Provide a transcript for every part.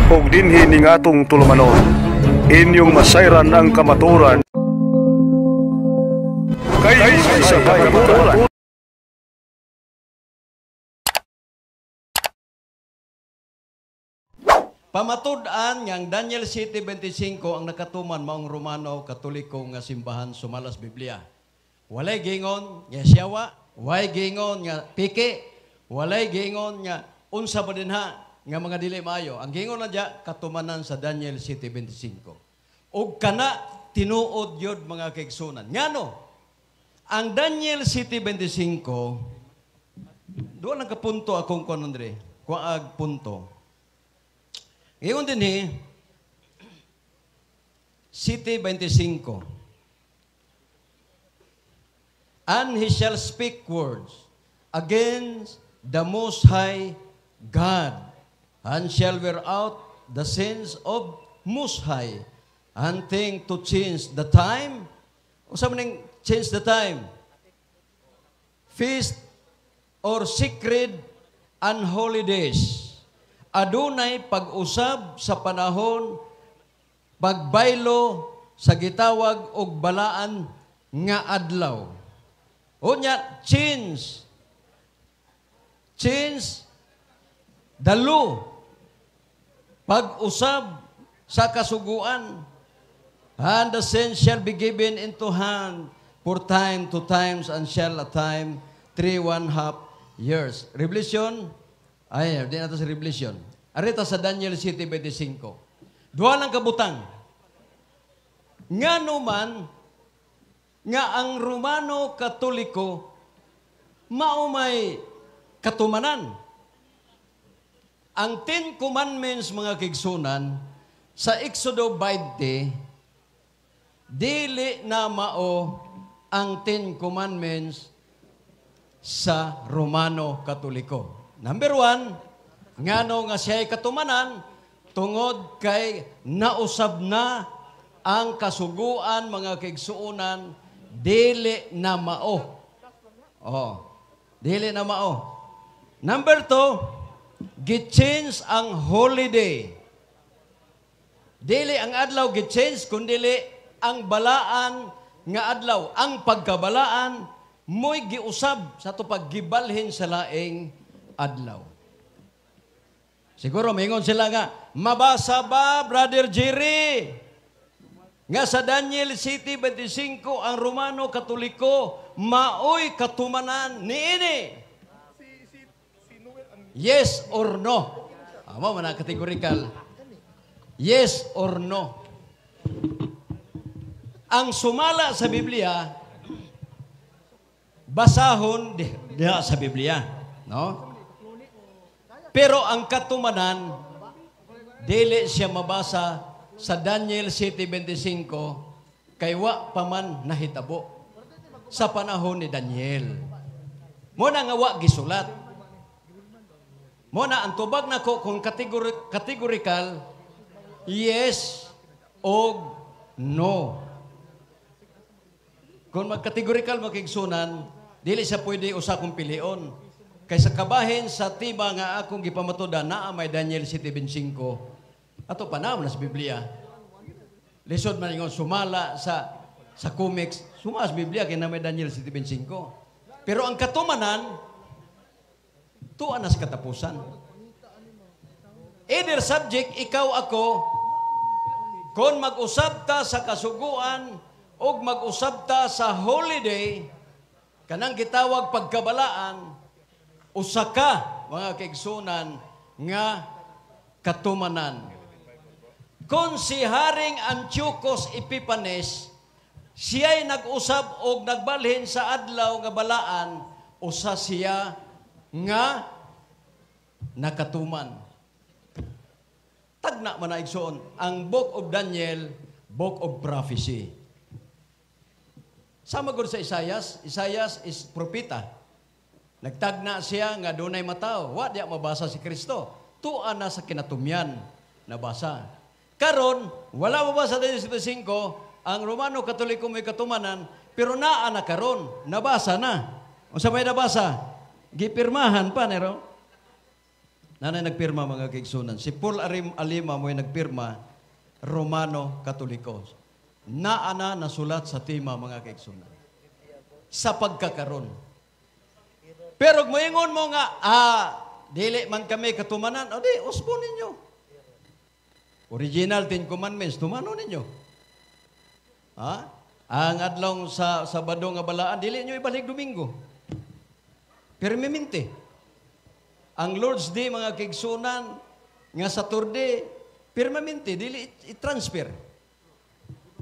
ug dinhi ning atong tulumanon. Inyong masayran ang kamaturan. Kay sa kamaturan. Pamatud-an ngang Daniel 7:25 ang nakatuman maong Romano Katoliko nga simbahan sumalas Biblia. Walay gingon nga siyawa, walay gingon nga piki, walay gingon nga unsa ba dinha nga mga dili maayo. Ang gingon na diya katumanan sa Daniel 7:25. Ug kana tinuod yod mga kaigsunan. Ngano? Ang Daniel 7:25 duha lang ka punto akong kon Andre. Kuag punto. Ngayon din 7:25. And he shall speak words against the Most High God, and shall wear out the sins of Most High, and think to change the time. O sa maning change the time? Feast or sacred and holidays. Adunay pag-usab sa panahon, pagbaylo sa gitawag og balaan nga adlaw. Unya, change the law. Pag-usab sa kasuguan. And the saints shall be given into hand for time, 2 times, and shall a time 3½ years. Revelation, ay, di nato sa Revelation. Arita sa Daniel 7:25. Duha lang kabutang. Nga naman, nga ang Romano Katoliko mao may katumanan. Ang 10 Commandments, mga kigsunan, sa Exodo 20, dili na mao ang 10 Commandments sa Romano Katoliko. Number 1, ngano nga siya'y katumanan, tungod kay nausab na ang kasuguan, mga kaigsuunan, dili na mao. Oh, dili na mao. Number 2, gi-change ang holiday. Dili ang adlaw gi-change, kundili ang balaan nga adlaw. Ang pagkabalaan, mo'y giusab sa to paggibalhin sa laing adlaw. Siguro maingon sila nga, mabasa ba, Brother Jerry? Nga sa Daniel 7:25 ang Romano Katoliko maoy katumanan niini. Yes or no? Amo man ang categorical. Yes or no? Ang sumala sa Biblia basahon diha sa Biblia, no? Pero ang katumanan dili siya mabasa sa Daniel 7:25 kay wa pa man nahitabo sa panahon ni Daniel. Muna nga wa gisulat. Muna ang tubag nako kung categorical, yes o no. Kung mag-categorical makigsunan, dili siya pwede usa kong pilion. Kaysa kabahin sa tiba nga akong gipamatuda na may Daniel 7:25 ato panahon na sa Biblia. Lisod man ingon sumala sa comics, suma sa Biblia kay na may Daniel 7:25. Pero ang katumanan tuan na sa katapusan. Either subject, ikaw ako, kung mag-usab ta sa kasuguan o mag-usab ta sa holiday, kanang gitawag pagkabalaan, usa ka, mga kaigsunan, nga katumanan. Kung si Haring Antiochus Epiphanes, siya'y nag-usab o nagbalhin sa adlaw nga balaan, usa siya nga nakatuman. Tagna man na igsoon, ang Book of Daniel, Book of Prophecy. Sama gud sa Isaias, Isaias is propeta. Nagtagna siya nga dunay mataw, wa diya mabasa si Kristo. Tuan na sa kinatumyan nabasa. Karon, wala mabasa din sa 5, ang Romano Katoliko may katumanan, pero naa na karon, nabasa na. O sa may nabasa, gipirmahan pa, nero? Nanay nagpirma mga kaigsunan. Si Paul Alima mo'y nagpirma, Romano Katoliko. Naana nasulat sa tima mga kaigsunan. Sa pagkakaron. Pero moingon mo nga, dili man kami katumanan, o di, usbo ninyo. Original 10 Commandments, tumano ninyo. Ang adlong sa Sabado nga balaan, dili nyo ibalik Domingo. Permanente. Ang Lord's Day, mga kaigsunan, nga Saturday, permanente, dili i-transfer.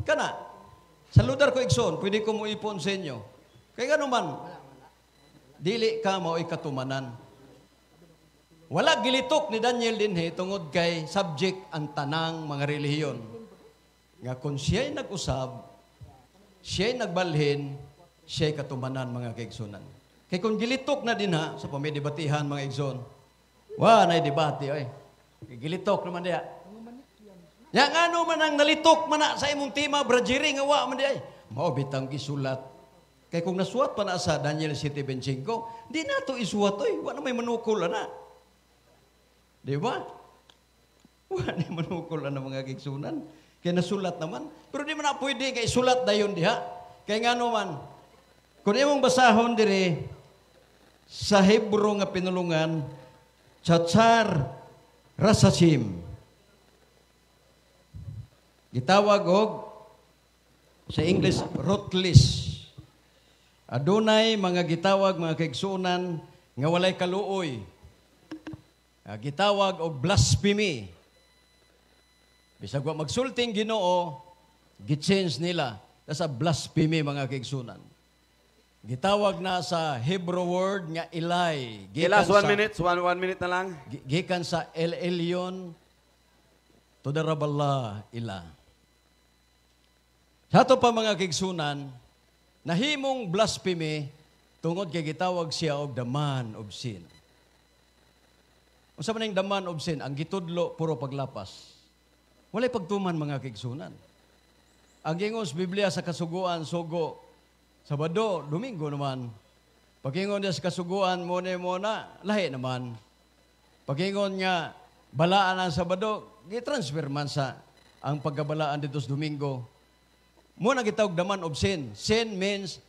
Kana, sa lugar ko igsoon, pwede ko mo ipon sa inyo. Kaya gano'n man, dili ka mo ikatumanan. Wala gilitok ni Daniel dinhi tungod kay subject ang tanang mga relihiyon. Nga kung siya'y nag-usab, siya'y nagbalhin, siya'y katumanan mga kaigsunan. Kaya kung gilitok na din ha, sa pamidibatihan mga igsoon, na'y debate, oy. Gilitok naman diya. Yang ano man ang nalitok man na sa imong tima, brajiri nga man diya. Mao bitang gisulat. Kaya kung nasuwat pa na sa Daniel 7:25, di na to isuwat, oy. Wa na may manukol na. Di ba? Wa na manukol na mga kaigsunan. Kaya nasulat naman. Pero di man na pwede kay isulat dayon diha. Kaya nga naman, kung imong basahon dire sa Hebro nga pinulungan, Tzatzar Rasachim. Gitawag og sa English ruthless. Adunay mga gitawag mga kaigsunan nga walay kaluoy. Gitawag og blasphemy. Bisag wa magsulting Ginoo, gichange nila sa blasphemy mga kaigsunan. Gitawag na sa Hebrew word nga ilay. Last 1 minute. 1 minute na lang. Gikan sa El Elyon to the Raballah ila. Sa ato pa mga kaigsunan, nahimong blasphemy tungod kay gitawag siya og the man of sin. Unsa man ang the man of sin? Ang gitudlo puro paglapas. Walay pagtuman mga kaigsunan. Ang gingos Biblia sa kasuguan sugo Sabado, Domingo naman. Pag-ingon niya sa kasuguan, muna, lahi naman. Pag-ingon niya, balaan ang Sabado, gitransfer man sa ang pagkabalaan dito sa Domingo. Muna gitawag daman of sin. Sin means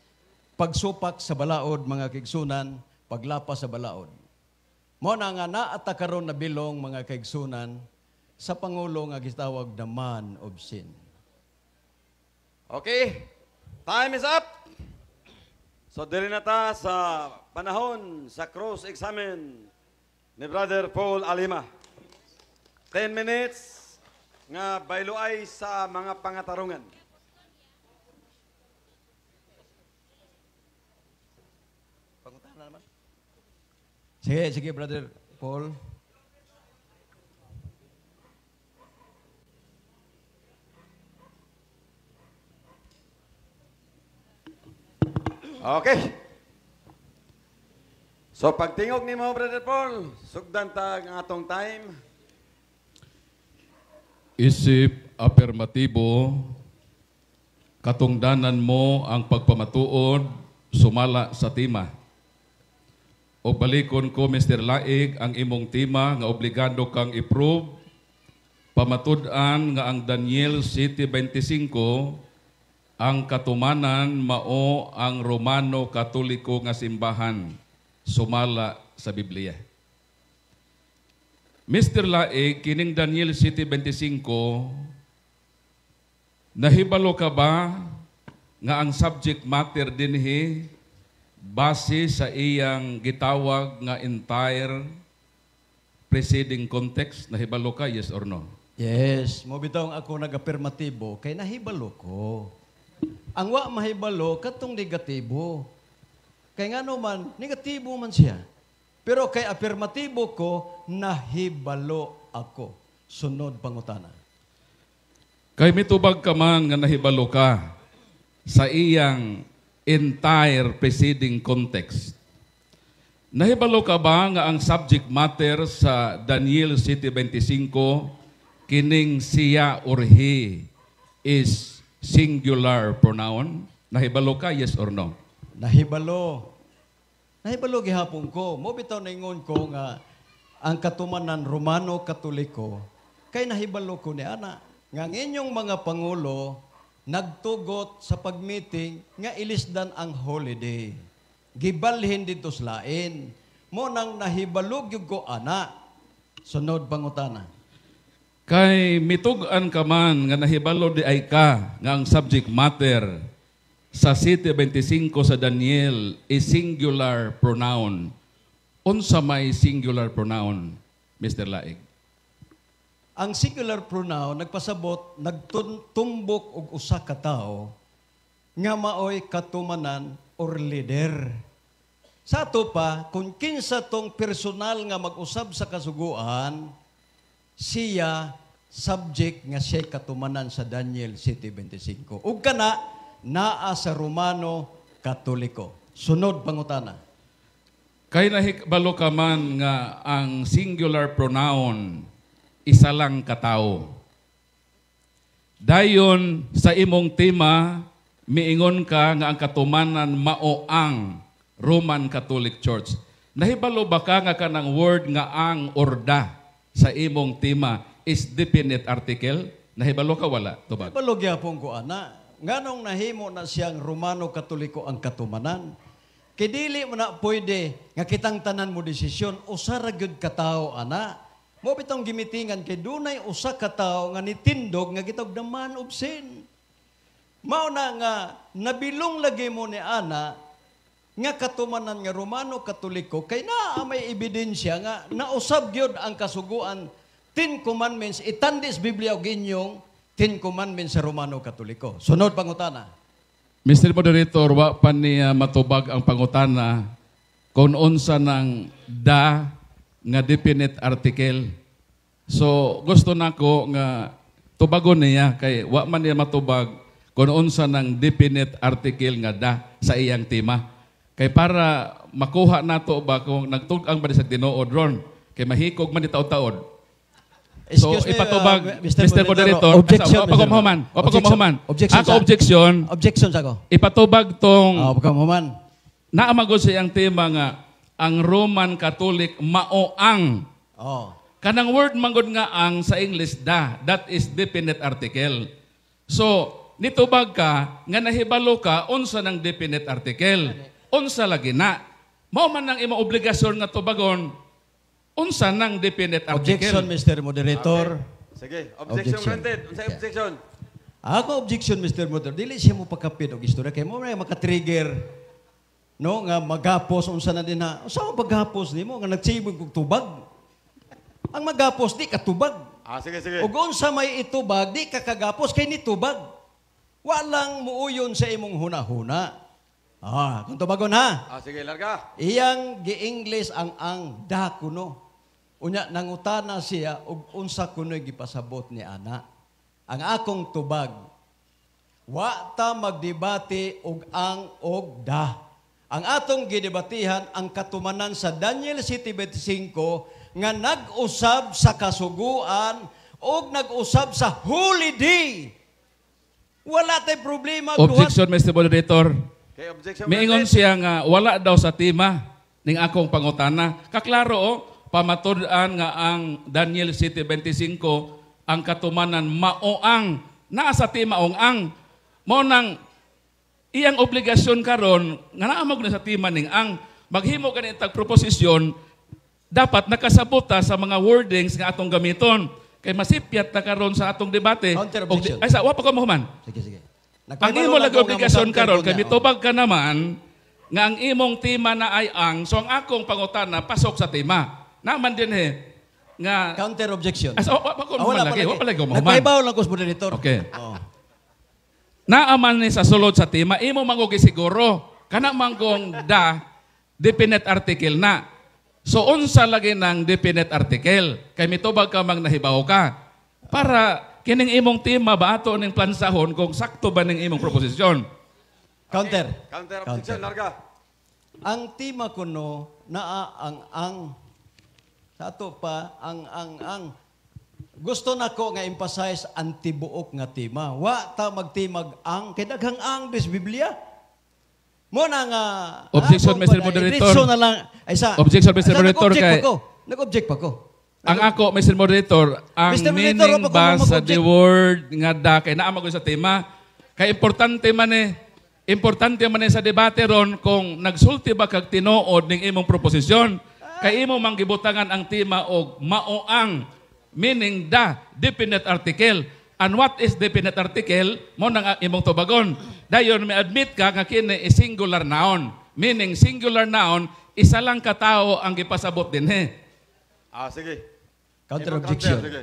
pagsupak sa balaod, mga kaigsunan, paglapas sa balaod. Muna nga naatakaron na bilong, mga kaigsunan, sa Pangulo nga gitawag daman of sin. Okay. Time is up. So, dili na ta sa panahon sa cross-examine ni Brother Paul Alima. 10 minutes nga bayloay sa mga pangatarungan. Pangutahan na naman. Sige, Brother Paul. Okay. So pagtingog ni mo, Brother Paul, sugdan ta ang atong time. Isip afirmatibo, katungdanan mo ang pagpamatuod, sumala sa tima. O balikon ko, Mr. Laig, ang imong tima nga obligado kang i-prove, pamatud-an nga ang Daniel 7:25, ang katumanan mao ang Romano Katoliko nga simbahan sumala sa Biblia. Mr. Laig, kining Daniel 7:25, nahibalo ka ba nga ang subject matter dinhi base sa iyang gitawag nga entire preceding context? Nahibalo ka, yes or no? Yes, mo bitaw ako nag-afirmatibo kay nahibalo ko. Ang wa mahibalo katong negatibo. Kay nga man, negatibo man siya. Pero kay afirmatibo ko, nahibalo ako. Sunod pangutana. Kay mitubag ka man nga nahibalo ka sa iyang entire preceding context. Nahibalo ka ba nga ang subject matter sa Daniel 7:25 kining siya or he is singular pronoun? Nahibalo ka, yes or no? Nahibalo. Nahibalo gihapon ko. Mo bitaw na ingon ko nga ang katumanan Romano Katoliko, kay nahibalo ko ni ana. Nga ang inyong mga pangulo, nagtugot sa pagmeeting nga ilisdan ang holiday. Gibalhin dito sa lain. Mo nang nahibalog yung ko ana. Sunod pangutana. Kay mitugan ka man nga nahibalo di ay ka nga ang subject matter sa 7:25 sa Daniel is singular pronoun. Unsa may singular pronoun, Mr. Laig? Ang singular pronoun nagpasabot nagtumbok og usa ka tawo nga maoy katumanan or leader. Sa ato pa, kung kinsa tong personal nga mag-usab sa kasuguan, siya subject nga siya katumanan sa Daniel 7:25. Ug kana naa sa Romano Katoliko. Sunod pangutana. Kay nahibalo ka man nga ang singular pronoun isa lang katao. Dayon sa imong tema, miingon ka nga ang katumanan mao ang Roman Catholic Church. Nahibalo ba ka nga kanang word nga ang or da sa imong tema is definite article? Nahibalo ka wala? Tubag. Balogya pong ko ana. Nganong nahimo na siyang Romano Katoliko ang katumanan? Kay dili mo na pwede nga kitang tanan mo desisyon usa ra gyud ka tawo ana. Mo bitong gimitingan kay dunay usa ka tawo nga nitindog nga gitawag na man of sin. Mao na nga nabilong lagi mo ni ana nga katumanan nga Romano Katoliko kay naa may ebidensya nga nausab gyud ang kasuguan 10 commandments itandis Biblia og inyong 10 commandments sa Romano Katoliko. Sunod pangutana. Mr. Moderator, wa pa niya matubag ang pangutana kung unsa ng da nga definite article. So gusto nako nga tubagon niya kay wa man niya matubag kung unsa ng definite article nga da sa iyang tema. Kay para makuha nato ba kung nagtug-ang ba sa tinuod ron kay mahikog man taod-taod. So ipatubag Mr. Moderator, objection. Pagkumahuman. Objection. Ako objection. Objection ako. Ipatubag tong Pagkumahuman. naamagod sa iyang tema nga ang Roman Catholic mao ang. Oh. Kanang word manggod nga ang sa English da, that is definite article. So nitubag ka nga nahibalo ka unsa ng definite article. Unsa lagi na. Mao man ang imong obligasyon nga tubagon unsa ng definite article. Objection, Mr. Moderator. Okay. Sige, objection granted. Unsay objection? Ako objection, Mr. Moderator. Dili siya mo pagkapit og istorya kay mo may maka-trigger no nga magapos unsa na din na. Unsa mo paghapos nimo nga nagsibog og tubag? Ang magapos di katubag. Sige, sige. Ug unsa may itubag di ka kagapos kay nitubag. Walang muuyon sa imong hunahuna. Kung tubagon ha. Sige, larga. Iyang gi-English ang da kuno. Unya nangutana siya og unsa kuno'y gipasabot ni ana. Ang akong tubag. Wa ta magdebate og ang og da. Ang atong gidebatihan ang katumanan sa Daniel 7:25 nga nag-usab sa kasuguan og nag-usab sa holiday. Wala tay problema. Objection, Mr. Moderator. Okay, objection Miingon granted. siya nga wala daw sa tema ning akong pangutana. Kaklaro pamatud-an nga ang Daniel 7:25 ang katumanan mao ang naa sa tema ong ang mo nang iyang obligasyon karon nga naa na sa tema ning ang maghimo kani tag proposisyon dapat nakasabota sa mga wordings nga atong gamiton kay masipyat na karon sa atong debate. Counter objection. Ay sa wa pa ko mahuman. Sige, sige. Ang imo lagi obligasyon karon kay mitubag ka naman nga ang imong tema na ay ang so ang akong pangutana pasok sa tema. Naman din nga Counter objection. wa pa lagi mo. Nagpaibaw lang ko sa moderator. Okay. Oh. Naaman ni sa sulod sa tema imo mangugi siguro kana manggong da definite article na. So unsa lagi ng definite article kay mitubag ka mang nahibaw ka para kining imong tema ba ato ning plansahon kung sakto ba ning imong proposisyon? Counter. Counter objection, larga. Ang tema kuno naa ang sa ato pa ang gusto nako nga emphasize ang tibuok nga tema. Wa ta magtimag ang kay daghang ang des Biblia. Mo na nga Objection, Mr. Moderator. Na lang ay sa Objection, Mr. Moderator, kay Nag-object pa ko. Ang ako, Mr. Moderator, ang Mr. Moderator, meaning opo, ba kung sa mag-object. the word nga da, kay naamag ko sa tema, kay importante man sa debate ron kung nagsulti ba kag tinuod ning imong proposisyon. Kay imo manggibutangan ang tema og maoang, meaning da, definite article. And what is definite article? Mo nang imong tubagon. Dayon may admit ka nga kini is singular noun. Meaning singular noun, isa lang ka tao ang gipasabot dinhi. Sige. Counter Imong objection. sige.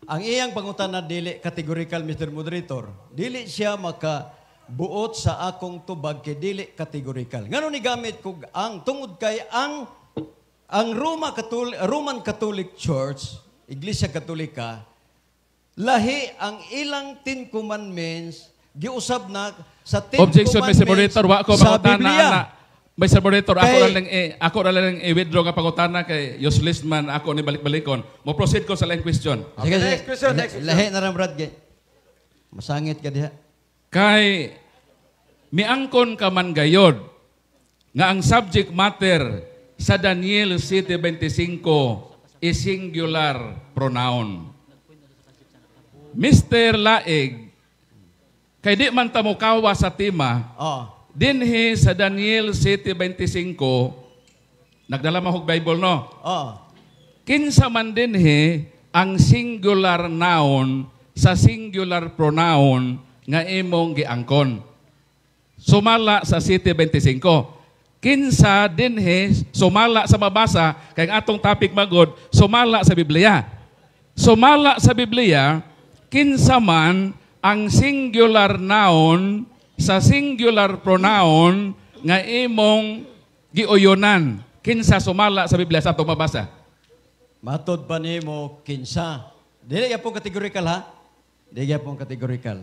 Ang iyang pangutana dili categorical, Mr. Moderator. Dili siya makabuot sa akong tubag kay dili categorical. Ngano ni gamit ko ang tungod kay ang Roman Catholic Church, Iglesia Katolika, lahi ang ilang 10 commandments giusab na sa 10 Objection, Mr. commandments Moderator, wa ko sa pangutana Biblia. na. Mr. Moderator, Kay- ako ra lang i-withdraw nga pangutana kay useless man ako ni balik-balikon. Mo proceed ko sa laing question. Sige, Next question, sige. next question. Lahi na rin, Brad. Masangit ka diha. Kay miangkon ka man gayod nga ang subject matter sa Daniel 7:25 is singular pronoun. Mr. Laig, kay di man ta mokawa sa tema, Oh. dinhi sa Daniel 7:25, nagdala mo og Bible no? Oh. Kinsa man dinhi ang singular noun sa singular pronoun nga imong giangkon. Sumala sa 7:25. Kinsa dinhi sumala sa mabasa kay ang atong topic magod, sumala sa Biblia. Sumala sa Biblia, kinsa man ang singular noun sa singular pronoun nga imong giuyonan. Kinsa sumala sa Biblia sa atong mabasa? Matod pa nimo kinsa. Dili gyapon categorical ha. Dili gyapon categorical.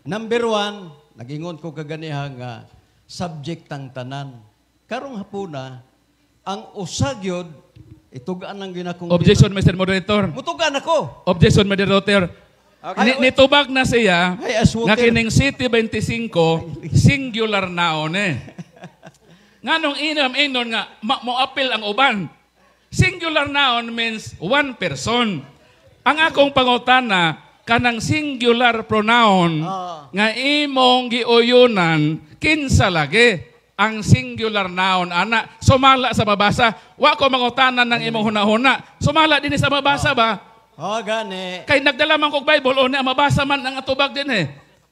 Number 1, nag-ingon ko kaganiha nga subject ang tanan. Karong hapuna ang usagyod itugaan ang ginakong Objection, Mr. Moderator. Mutugan ako. Objection, Moderator. Okay. Nitubag na siya Ay, aswoker. nga kining City 25 singular noun Nganong inom nga mo-appeal ang uban. Singular noun means one person. Ang akong pangutana kanang singular pronoun nga imong giuyunan kinsa lagi ang singular noun ana sumala sa mabasa. Wa ko mangutanan ng imong hunahuna. Sumala din sa mabasa ba? Oh, gani. Kay nagdala man kog Bible o na mabasa man ang atubag din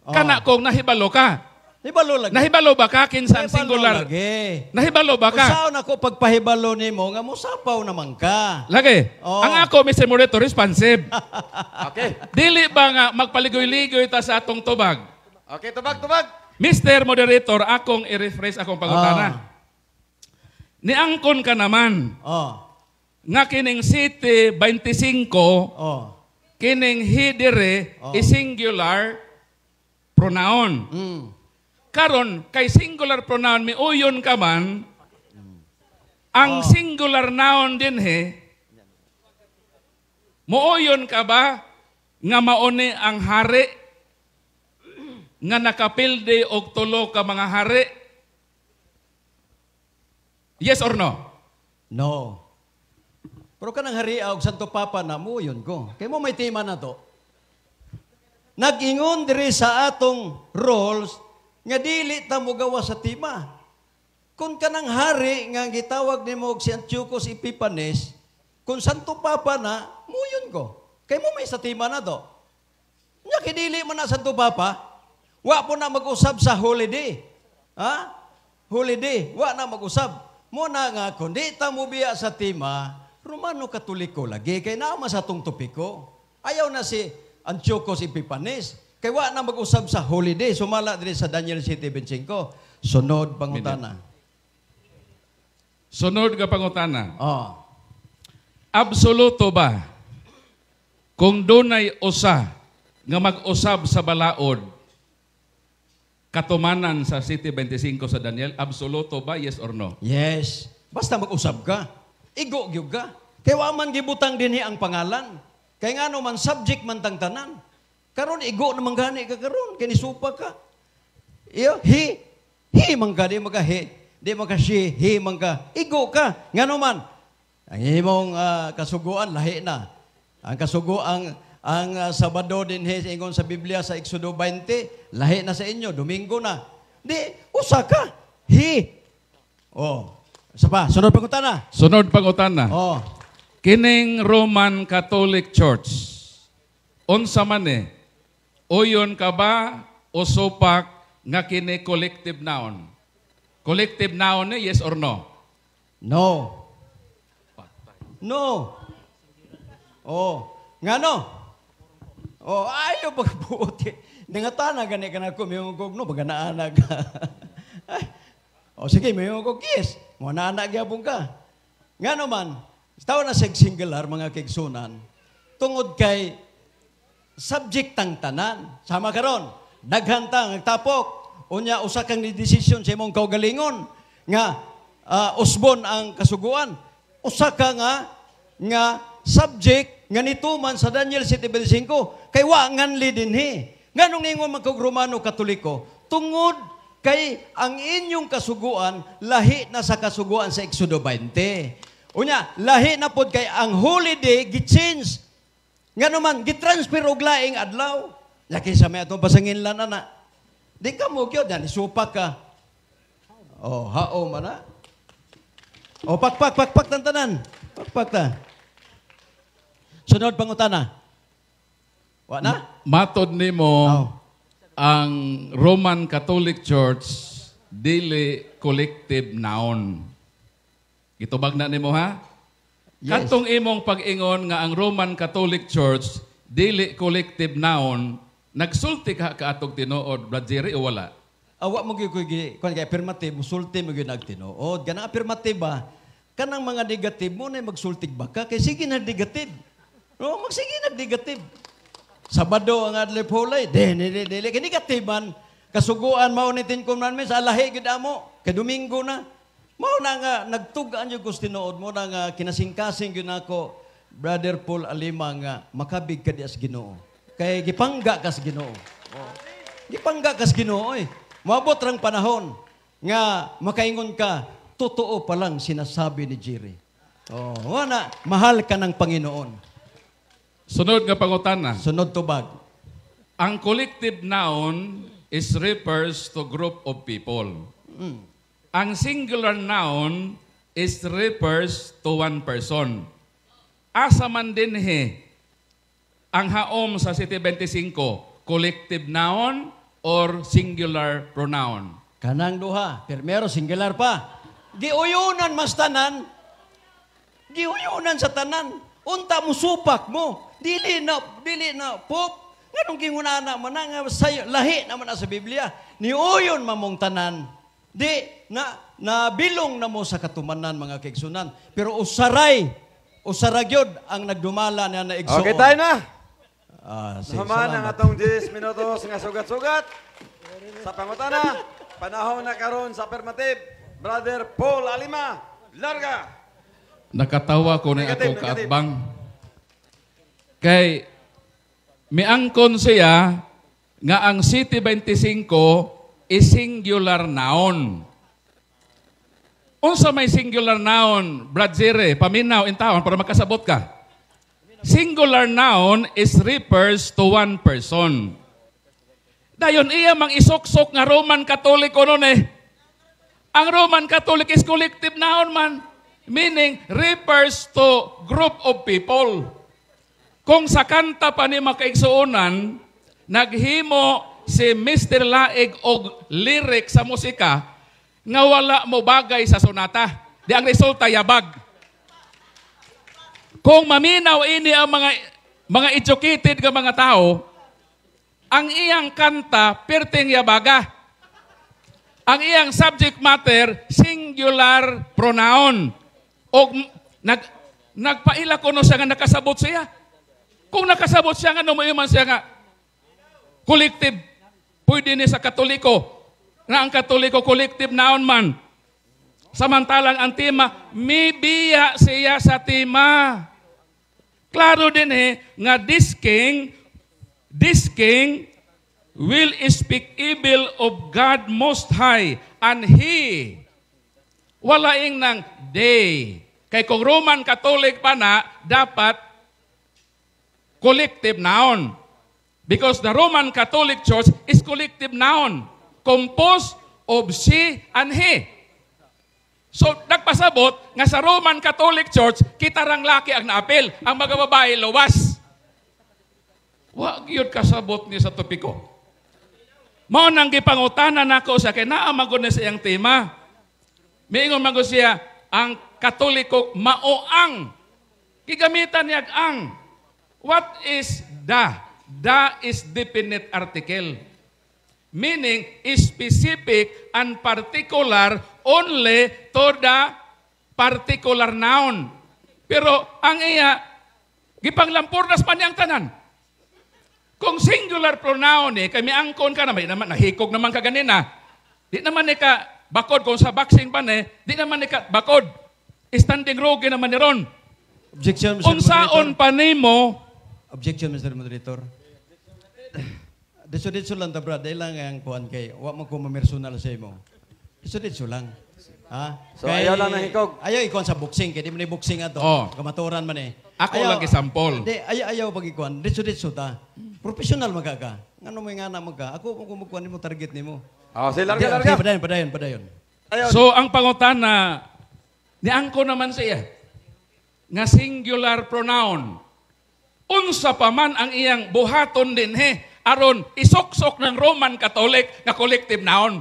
Kana kong nahibalo ka. Hibalo lagi. Nahibalo ba ka kinsa ang Hibalo singular? lagi. Nahibalo ba ka? Usaon ako pagpahibalo nimo nga musapaw naman ka. Lagi. Oo. Ang ako, Mr. Moderator, responsive. Okay. Dili ba nga magpaligoy-ligoy ta sa atong tubag? Okay, tubag. Mr. Moderator, akong i-refresh akong pangutana. Niangkon ka naman Oh. nga kining City 25 Oh. kining hidere is singular pronoun. Karon kay singular pronoun miuyon ka man ang singular noun din muuyon ka ba nga mauni ang hari nga nakapilde og tulo ka mga hari? Yes or no? No. Pero kanang haria og Santo Papa na mo yun ko. Kay mo may tema na to. Nag-ingon diri sa atong roles nga dili ta mo gawa sa tema. Kung kanang hari nga gitawag nimo og si Antiochus Epiphanes, kung Santo Papa na, mo yun ko. Kay mo may sa tema na to. Nya kidili man na Santo Papa, wa po na mag-usab sa holiday. Ha? Holiday, wa na mag-usab. Mo na nga kundi ta mo biya sa tema, Romano Katoliko lagi kay naa sa atong topiko. Ayaw na si Antiochus Epiphanes. Kay wa na mag-usab sa holiday. Sumala diri sa Daniel 7:25. Sunod pangutana. Sunod nga pangutana. Oh. Absoluto ba kung dunay usa nga mag-usab sa balaod katumanan sa City 25 sa Daniel? Absoluto ba? Yes or no? Yes. Basta mag-usab ka. Igo gyud ka. Kay wa man gibutang dinhi ang pangalan. Kay ngano man subject man tang tanan. Karon igo naman gani ka karon kay nisupa ka. Iyo, he man ka di maka he, di maka she, he man ka. Igo ka. Ngano man? Ang imong kasuguan lahi na. Ang kasuguan ang Sabado din ingon sa Biblia sa Exodo 20, lahi na sa inyo, Domingo na. Di usa ka. Isa pa, sunod pangutana. Sunod pangutana. Oh. Kining Roman Catholic Church, unsa man uyon ka ba o supak nga kini collective noun? Collective noun yes or no? No. No. Ngano? Ayaw pagbuoti. Nangata na gani ka na ko, may kog no, baga naanag. Sige, may kog yes. Mga naanak yapon ka. Ngano man, tawa na singular mga kigsunan, tungod kay subject tang tanan. Sama karon, daghantang tapok. Unya usa kang ni desisyon sa imong kaugalingon nga usbon ang kasuguan. Usa ka nga subject nga nituman sa Daniel 7:25 kay wa nganli dinhi. Nganong ningon man kag Romano Katoliko tungod kay ang inyong kasuguan lahi na sa kasuguan sa Exodo 20. Unya lahi na pod kay ang holiday gi-change. Ngano man gitransfer og laing adlaw. Laki sa may atong pasangin lan ana. Di ka mo gyud yan, isupak ka. Hao man na. Pakpak ng tanan. Pakpak ta. Sunod pangutana. Wa na? Matod nimo ang Roman Catholic Church dili collective noun. Gitubag na nimo ha? Yes. Katong imong pag-ingon nga ang Roman Catholic Church dili collective noun, nagsulti ka atong tinuod, Brad o wala? Awa mo gyud kung kay affirmative, musulti mo gyud nagtinuod. Ganang affirmative ba? Kanang mga negative mo na magsultig ba ka? Kay sige na negative. No, magsige na negative. Sabado ang adlay pulay, dili. Kay negative man, kasuguan maunitin ko man sa lahi gyud amo. Kay Domingo na. Mao na nga nagtugaan yung tinuod mo na nga kinasingkasing gyud nako, Brother Paul Alima nga makabig ka di as Ginoo. Kay gipangga kas Ginoo. Gipangga kas Ginoo oy. Moabot rang panahon nga makaingon ka, totoo pa lang sinasabi ni Jerry. Wala, mahal ka ng Panginoon. Sunod nga pangutana. Sunod tubag. Ang collective noun is refers to group of people. Ang singular noun is refers to one person. Asa man din ang haom sa City 25, collective noun or singular pronoun? Kanang duha. Primero, singular pa. Giuyunan mas tanan. Giuyunan sa tanan. Unta mo supak mo. Dili na, pop. Ganong gingunana mo na nga sayo, lahi naman na sa Biblia. Niuyon mamong tanan. Di, nabilong na mo sa katumanan mga kaigsunan. Pero usaragyod ang nagdumala na naigsuon. Okay, tayo na. Salamat. ang atong 10 minutos nga sugat-sugat sa pangutana. Panahon na karon sa affirmative. Brother Paul Alima, larga. Nakatawa ko na Negative, ako negative. kaatbang. Kay miangkon siya nga ang City 25 is singular noun. Unsa may singular noun, Brad Zire, paminaw in taon para makasabot ka. Singular noun is refers to one person. Dayon iya mang isok-sok nga Roman Katoliko nun Ang Roman Catholic is collective noun man. Meaning, refers to group of people. Kung sa kanta pa ni makaigsuunan, naghimo si Mr. Laig og lyric sa musika nga wala mo bagay sa sonata. Di ang resulta yabag. Kung maminaw ini ang mga educated nga mga tao, ang iyang kanta perting yabaga. Ang iyang subject matter singular pronoun. O nagpaila ko no siya nga nakasabot siya. Kung nakasabot siya nga, numuiman siya nga, collective, pwede ni sa Katoliko, na ang Katoliko collective noun man. Samantalang ang tema, may biya siya sa tema. Klaro din nga this king will speak evil of God Most High, and he, walaing ng they, Kay kung Roman Catholic pa na, dapat collective noun. Because the Roman Catholic Church is collective noun. Composed of she and he. So, nagpasabot nga sa Roman Catholic Church, kita rang laki ang naapil, ang mga babae luwas. Wag yun kasabot niya sa topiko. Mao nang gipangutanan nako sa kay naa magud na siyang tema. Miingon magud siya ang Katoliko maoang. Gigamitan niya ang. What is the? The is definite article. Meaning, specific and particular only to the particular noun. Pero ang iya, gipanglampurnas pa niyang tanan. Kung singular pronoun kami angkon ka naman, nahikog naman ka ganina. Di naman ni ka bakod, kung sa boxing pa di naman ni ka bakod. Standing rogue naman ni Ron. Objection, Mr. Unsaon pa nimo? Objection, Mr. Moderator. Diso lang ta, brad. Dahil lang ang kuhan kay, huwag mo kumamersonal sa imo. Diso lang. Ha? So, ayaw lang ng hikog. Ayaw ikuhan sa boxing, kaya di mo na boxing ato. Oh. Kamaturan man Ako lang isampol. Di, ayaw pag ikuhan. Diso ta. Professional magkaka. Ano mo nga na magka? Ako kung kumukuhan mo target ni mo. Oh, sige, larga. Padayon. So, ang pangutan niangko naman siya, nga singular pronoun. Unsa pa man ang iyang buhaton din aron isok-sok ng Roman Catholic nga collective noun.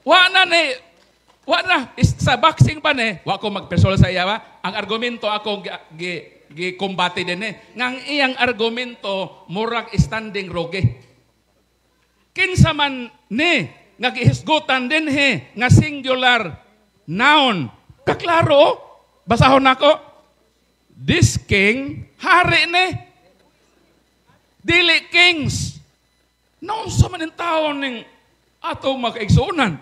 Wa na sa boxing pa wa ko magpersonal sa iya ba? Ang argumento ako gi-combate din nga ang iyang argumento murag standing rogue. Kinsa man nga gihisgutan din nga singular noun. Kaklaro, basahon nako. This king, hari dili kings. Noon sa maning taon ng ato makaigsunan.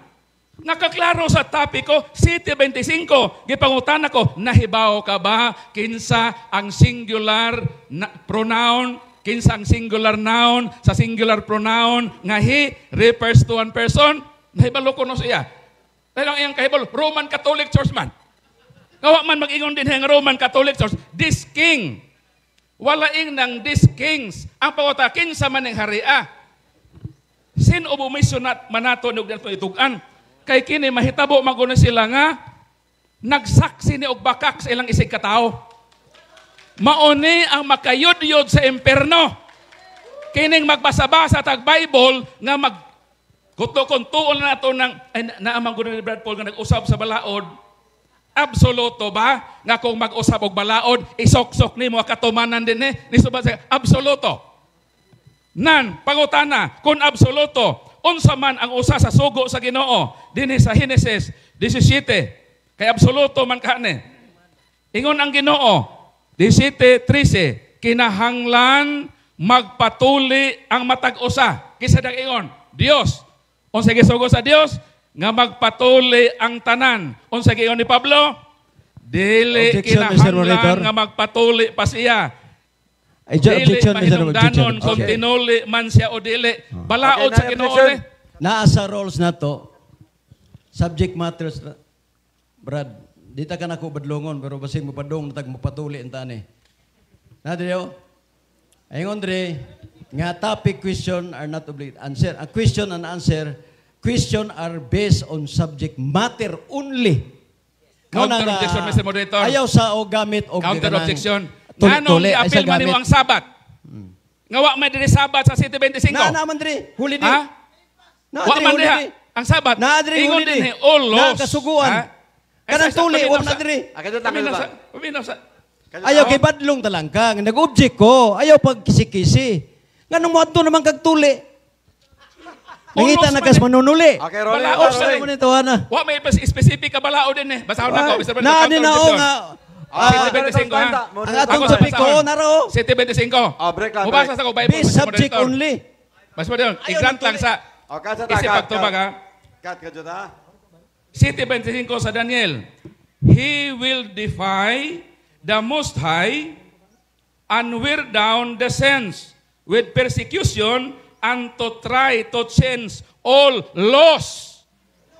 Nakaklaro sa topiko, City 25, gipangutan ako, nahibaw ka ba kinsa ang singular pronoun, kinsa ang singular noun, sa singular pronoun, nga he refers to one person? Nahibalo ko no siya. Dahil ang iyang kahibalo, Roman Catholic Church man. Ngawa man mag-ingon din ng Roman Catholic Church, this king. Walaing ng this kings. Ang pangutakin sa maning haria. Sin o bumisyonat manato nung itugan. Kay kini mahitabo maguna sila nga nagsaksi ni og bakak sa ilang isig katao. Mauni ang makayod-yod sa imperno. Kining magbasa-basa tag Bible nga kutlo-kuntuon na ito ng naamang guna ni Brad Paul nga nag-usap sa balaod. Absoluto ba? Nga kung mag-usap og balaod, isok-sok ni mo katumanan din ni subad sa absoluto. Nan, pangutana, kung absoluto, unsa man ang usa sa sugo sa Ginoo dinhi sa Genesis 17. Kay absoluto man kani. Ingon ang Ginoo, 17:13, kinahanglan magpatuli ang matag usa. Kisa dag ingon, Dios. Unsa gisugo sa Dios? Nga magpatuli ang tanan. Unsa giingon ni Pablo? Dili kinahanglan nga magpatuli pa siya. Dili mahinungdanon kung tinuli man siya o dili. Balaod sa Ginoo ni. Naa sa roles na to, subject matters, Brad, di ta ka na ko badlongon, pero basig mo padong natag mapatuli ang tani. Nadriyo? Ayun, Andre, nga topic question are not obligated. Answer. A question and answer, question are based on subject matter only. Counter objection, Mr. Moderator. Ayaw sa o gamit o counter objection. Tuli, Anong i-appeal man nimo ang Sabat? Ngawa may diri Sabat sa City 25. Naman diri, huli di. Ha? Wa man diha ang Sabat. Ingon din ni ulos. Nakasuguan. Kanang tuli, wa na diri. Ayaw kay badlong talangka. Nag-object ko. Ayaw pag kisi-kisi. Nganong mo ato naman kag tuli. Nangita na kas manunuli. Okay, rolling. Balaod sa naman ito, Ana. Wa may specific ka balaod din Basahon na ko, Mr. President. Na, din na o nga. City 25 ha? Ang atong sa piko, naro. City 25. Break lang. Mubasa sa ko Bible, Based Mr. subject Moderator. only. Mas mo din, i-grant lang sa isip pagtubag ha. Cut ka dyan ha. City 25 sa Daniel. He will defy the Most High and wear down the saints with persecution and to try to change all laws.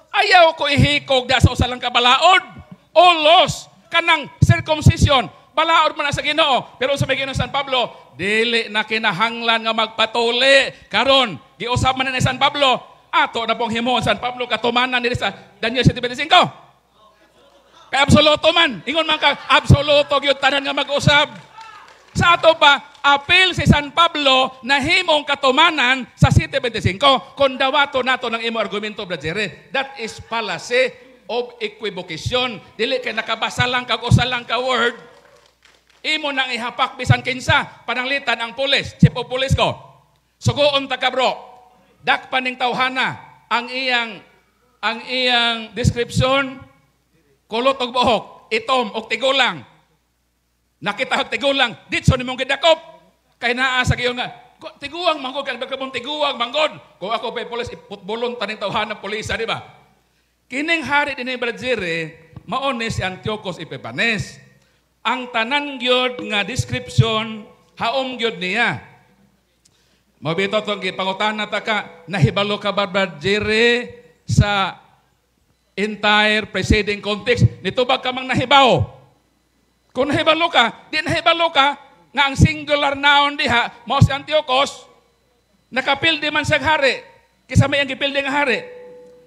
Ayaw ko ihikog da sa usalang kabalaod. all laws kanang circumcision balaod man na sa Ginoo. Pero sa Ginoo San Pablo, dili na kinahanglan nga magpatuli. Karon, giusab man ni San Pablo, ato na pong himuon San Pablo katumanan diri sa Daniel 7:25. Kay absoluto man, ingon man ka absoluto gyud tanan nga mag-usab. Sa ato pa, apil si San Pablo na himong katumanan sa 7:25 kung dawato nato ng imo argumento brother. That is fallacy of equivocation. Dili kay nakabasa lang kag usa lang ka word. Imo nang ihapak bisan kinsa pananglitan ang pulis, chief of police ko. Sugoon ta ka bro. Dakpan ning tawhana ang iyang description kulot og buhok, itom og tigulang. Nakita og tigulang, ditso nimong gidakop. Kay naa sa giyon nga, tiguang manggod kag bagkabong tiguang manggod. Kung ako pay pulis iputbolon taning tawhana pulisa, di ba? Kining hari dinhi Bradzire, mao ni si Antiochus Epiphanes. Ang tanan gyud nga description haom gyud niya. Mabito tong gipangutana ta ka, nahibalo ka ba Bradzire sa entire preceding context? Nitubag ka mang nahibaw. Kung nahibalo ka, di nahibalo ka nga ang singular noun diha mao si Antiochus nakapildi man sa hari. Kisa may ang gipildi nga hari.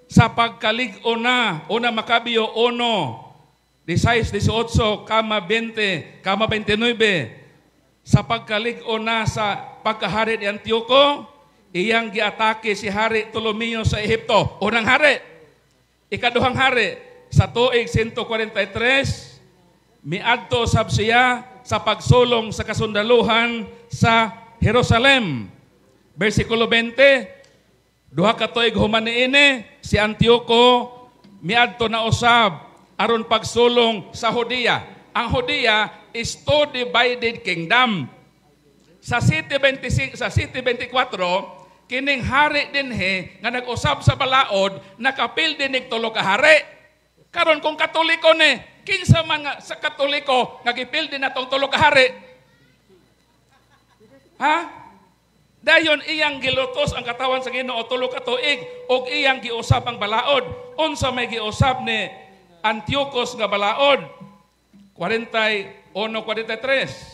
Sa pagkalig-o na, una Makabyo 1, 16-18, kama 20, kama 29, sa pagkalig-o na sa pagkahari ni Antioco, iyang giatake si Hari Ptolomeo sa Ehipto. Unang hari. Ikaduhang hari, sa tuig 143, miadto sab siya sa pagsulong sa kasundaluhan sa Jerusalem. Versikulo 20, duha ka tuig human niini si Antioco miadto na usab aron pagsulong sa Judea. Ang Judea is two divided kingdom. Sa City 25, sa City 24, kining hari dinhi nga nag-usab sa balaod nakapil dinig tulo ka hari. Karon kung Katoliko ni, kinsa man nga sa Katoliko nga gipildi na tong tulo ka hari? Ha? Dayon iyang gilutos ang katawan sa Ginoo tulo ka tuig ug iyang giusab ang balaod. Unsa may giusab ni Antiochus nga balaod? 41:43.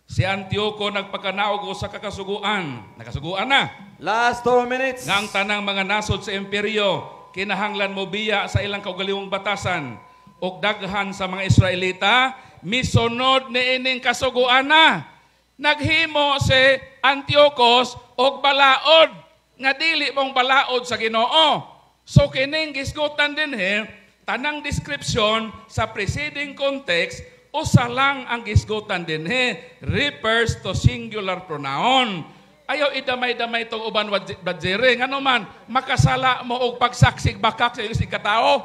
Si Antioco nagpakanaog sa kakasuguan. Nakasuguan na. Last 2 minutes. Nga ang tanang mga nasod sa imperyo kinahanglan mo biya sa ilang kaugaliwang batasan ug daghan sa mga Israelita misunod ni ining kasuguan na. Naghimo si Antiochus og balaod nga dili mong balaod sa Ginoo. So kining gisgutan dinhi tanang description sa preceding context usa lang ang gisgutan dinhi refers to singular pronoun. Ayaw idamay-damay itong uban Bradzire. Ngano man, makasala mo og pagsaksig bakak sa ilusig katao.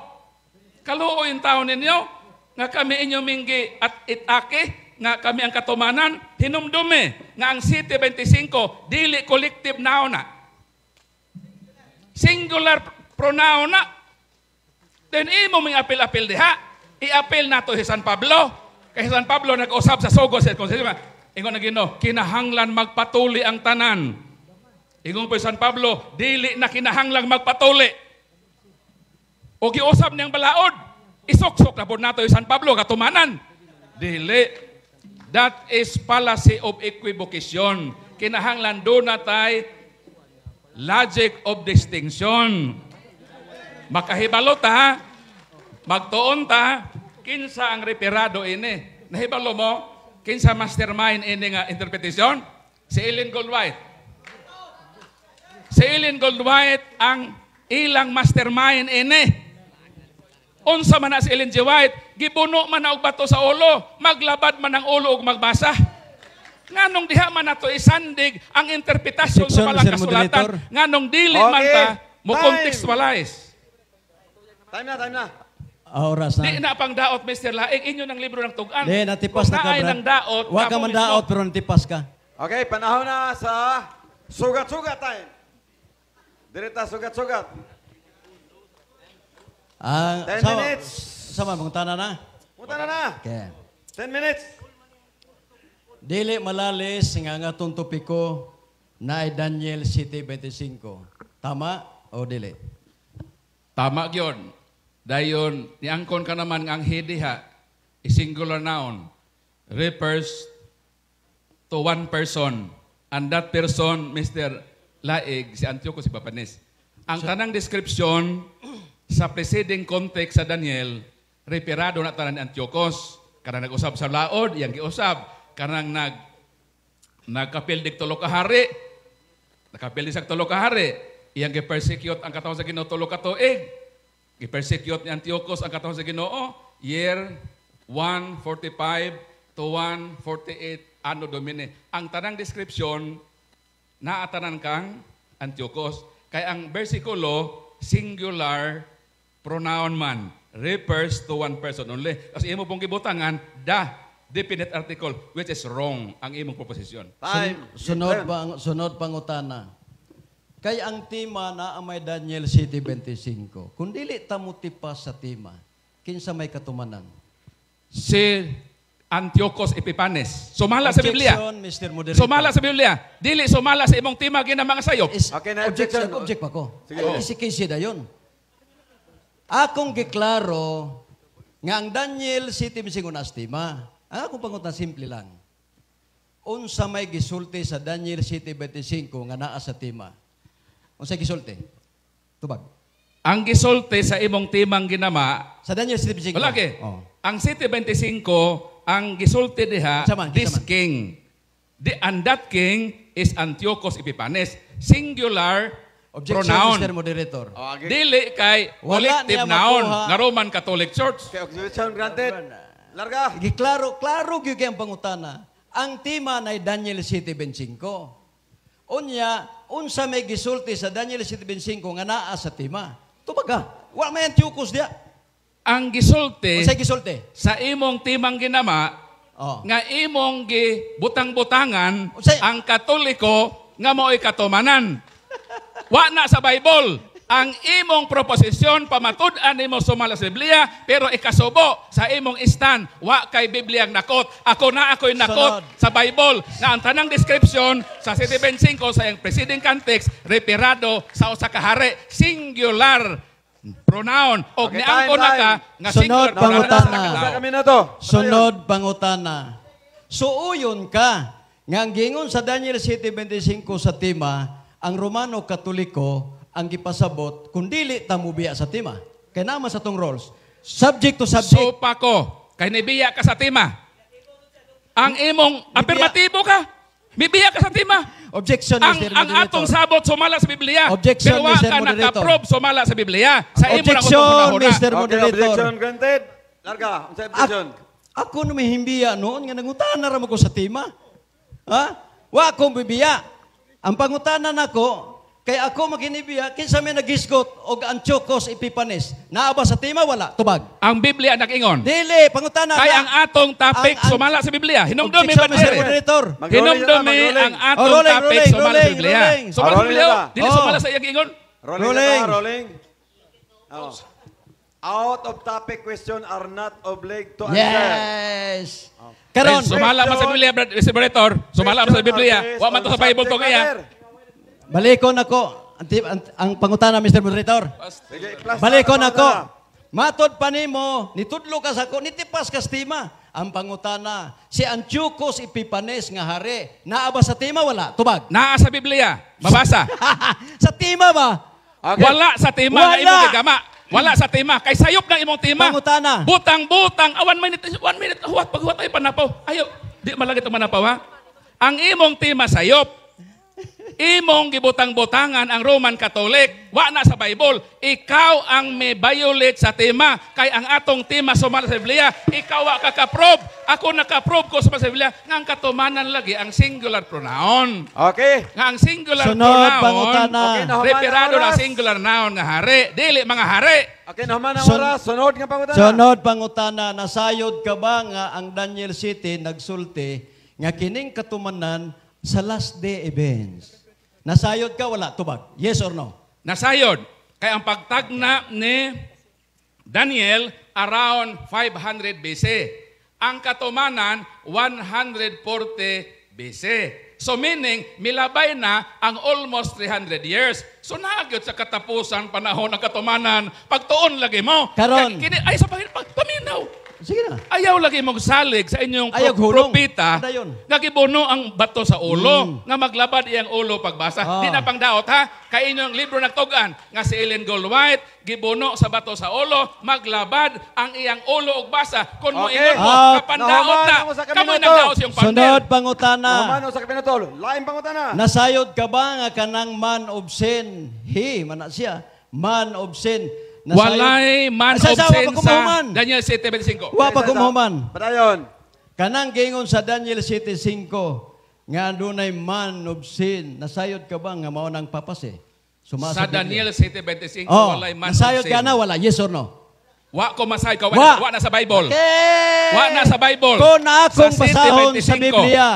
Kaluoy yung tao ninyo, nga kami inyo minggi at itake, nga kami ang katumanan, hinumdume, nga ang City 25, dili collective noun na. Singular pronoun na. Then imo ming apil-apil diha. I-apil nato si San Pablo. Kaya San Pablo nag-usab sa Sogos. Ingon na Ginoo, kinahanglan magpatuli ang tanan. Ingon po San Pablo, dili na kinahanglan magpatuli. O giusab niyang balaod, isok-sok na po nato yung San Pablo, katumanan. Dili. That is fallacy of equivocation. Kinahanglan doon na tayo logic of distinction. Makahibalo ta, magtuon ta, kinsa ang reperado ini. Nahibalo mo, kinsa mastermind ini nga interpretasyon? Si Ellen Goldwhite. Si Ellen Goldwhite ang ilang mastermind ini. Unsa man na si Ellen G. White, gipuno man na og bato sa ulo, maglabad man ang ulo og magbasa. Nganong diha man nato isandig ang interpretasyon sa palang kasulatan. Nganong dili man ta mo contextualize. Time na. Oras na. Di na pang daot, Mr. Laig, inyo ng libro ng tugan. Di, natipas na ka, Brad. Brad. Daot, Huwag ka man daot, pero natipas ka. Okay, panahon na sa sugat-sugat time. Direta sugat-sugat. 10 minutes. Sama, mong na. Punta na. Okay. 10 minutes. Dili malalis nga atong topiko na ay Daniel 7:25. Tama o dili? Tama yun. Dayon, niangkon ka naman ang hidiha, is singular noun, refers to one person. And that person, Mr. Laig, si Antiochus Epiphanes. Ang tanang description sa preceding context sa Daniel, referado na tanan ni Antiochus. Kanang nag-usab sa laod, yang giusab. Kanang nagkapildik tulo ka hari, nakapildik sa tulo ka hari, iyang gi-persecute ang katawhan sa Ginoo tulo ka tuig. Gi-persecute ni Antiochus ang katawhan sa Ginoo, year 145 to 148 Anno Domini. Ang tanang description, naatanan kang Antiochus. Kaya ang versikulo, singular pronoun man, refers to one person only. Kasi imo pong gibutangan, the definite article, which is wrong ang imong proposition. Time. Sunod pangutana. Kay ang tema na may Daniel City 25. Kung dili ta mo tipas sa tema, kinsa may katumanan? Si Antiochus Epiphanes. Sumala sa Biblia. Objection, Mr. Moderator. Sumala sa Biblia. Dili sumala sa imong tema ginamang sayop. Okay na, objection. Object pa ko. Sige. Isi-case dayon. Akong giklaro nga ang Daniel City 25 na tema. Ang akong pangutan simple lang. Unsa may gisulti sa Daniel City 25 nga naa sa tema. Unsa gisulti? Tubag. Ang gisulti sa imong timang ginama, Sa Daniel City 25. wala ke. Oh. Ang City 25, ang gisulti diha, Kinsa man, this kinsa man? king. And that king is Antiochus Epiphanes. Singular Objection, pronoun. Mr. Moderator. Oh, okay. Dili kay Wala collective niya noun makuha. nga Roman Catholic Church. Okay, objection granted. Larga. Klaro gyud kay ang pangutana. Ang tema na Daniel City 25. Unya, unsa may gisulti sa Daniel City 25 nga naa sa tema. Tubaga. Wa may Antiochus dia. Ang gisulti Unsa gisulti? sa imong timang ginama, Oh. nga imong gibutang-butangan Unsay- ang Katoliko nga mo'y katumanan. Wa na sa Bible. Ang imong proposisyon pamatud-an nimo sumala sa Biblia, pero ikasubo sa imong stand, wa kay Bibliang nakot. Ako na ako'y nakot Sunod. sa Bible nga ang tanang description sa 7.5 sa iyang preceding context, referado sa usa ka hari, singular pronoun. O Okay, niangko time, na ka time. nga Sunod, singular pangutana. pronoun. Sa kami na to. Sunod pangutana. Suuyon ka nga ang gingon sa Daniel City 25 sa tema, ang Romano Katoliko ang gipasabot kung dili ta mubiya sa tema. Kay naman sa tong roles. Subject to subject. Sopa ko, kay nibiya ka sa tema. Ang imong afirmatibo ka, bibiya ka sa tema. Objection, Ang Mr. ang Moderator. atong sabot sumala sa Biblia. Objection, pero wa Mr. ka Moderator. naka-prove sumala sa Biblia. Sa imo na Objection, ko Mr. Okay, Moderator. objection granted. Larga. Unsa objection? Ako na may himbiya noon nga nangutan na ko sa tema. Ha? Wa akong bibiya. Ang pangutanan nako kay ako maginibiya kinsa may nagisgot og Antiochus Epiphanes. Naa ba sa tema wala? Tubag. Ang Biblia nag-ingon. Dili, pangutana Kay na. ang atong topic Ang- sumala sa Biblia. Hinumdumi Objection, ba Mr. dire? Moderator. Hinumdumi ang atong rolling, topic rolling, sumala sa rolling, Biblia. rolling. Sumala sa Rolling Biblia. na ba? Dili Oh. sumala sa iyang ingon. Rolling. Rolling. Oh. Out of topic question are not obliged to answer. Yes. Karon Karon, sumala man sa Biblia, Mr. Moderator. Sumala man sa Biblia. Wa man to sa Bible to kaya. balikon ako. Ang pangutana, Mr. Moderator. Sige, plus Balikon na, ako. Matod pa nimo, nitudlo ka sa ko, nitipas ka sa tema. Ang pangutana, si Antiochus Epiphanes nga hari, naa ba sa tema wala? Tubag. Naa sa Biblia. Mabasa. Sa tema ba? Okay. Wala sa tema Wala. nga imong gagama. Wala sa tema. Kay sayop ng imong tema. Pangutana. Butang-butang. 1 minute. 1 minute. Huwat. Paghuwat ay panapaw. Ayaw. Di malagit ang manapaw ha. Ang imong tema sayop. Imong gibutang-butangan ang Roman Catholic. Wa na sa Bible. Ikaw ang may violate sa tema. Kay ang atong tema sumala sa Biblia. Ikaw wa ka-prove. Ako naka-prove ko sumala sa Biblia. Nga ang katumanan lagi ang singular pronoun. Okay. Nga ang singular Sunod, pronoun. pangutana. Okay, nahuman Referado ang na oras. singular noun nga hari. Dili mga hari. Okay, naman ang Sun- oras. Sunod nga pangutana. Sunod pangutana, nasayod ka ba nga ang Daniel City nagsulti nga kining katumanan sa last day events? Nasayod ka wala? Tubag. Yes or no? Nasayod. Kaya ang pagtagna ni Daniel around 500 BC. Ang katumanan 140 BC. So meaning, milabay na ang almost 300 years. So nagyot sa katapusan, panahon ng katumanan, pagtuon lagi mo. Karon. Ay, sa paminaw. Sige na. Ayaw lagi mong salig sa inyong Ayaw hulong. propita Ano yun? nga gibuno ang bato sa ulo, nga maglabad iyang ulo pagbasa. Ah. Di na pang daot ha, kay inyong libro nagtugan nga si Ellen Goldwhite, gibuno sa bato sa ulo, maglabad ang iyang ulo ug basa. Kung mo Okay. ingon mo, Out. kapandaot na, Nahuman ako sa kamoy kaminato. nagdaot sa iyong Sunod pander. pangutana. Mano sa kapinatol. Lain pangutana. Nasayod ka ba nga kanang man of sin? Mana siya. Man of sin. Walay man Sa- of sa- sin wa pa sa kumuman. Daniel 7:25. Wa pa kumuman. Padayon. Kanang gingon sa Daniel 7:5 nga dunay man of sin. Nasayod ka ba nga mao nang papase? Sumasa Sa Biblia. Daniel 7:25, Oh, walay man of nasayod sin. ka na wala? Yes or no? Wa ko masay ka, Wa. wa na sa Bible. Okay. Wa na sa Bible. Kung akong Sa basahon 7:25. sa Biblia.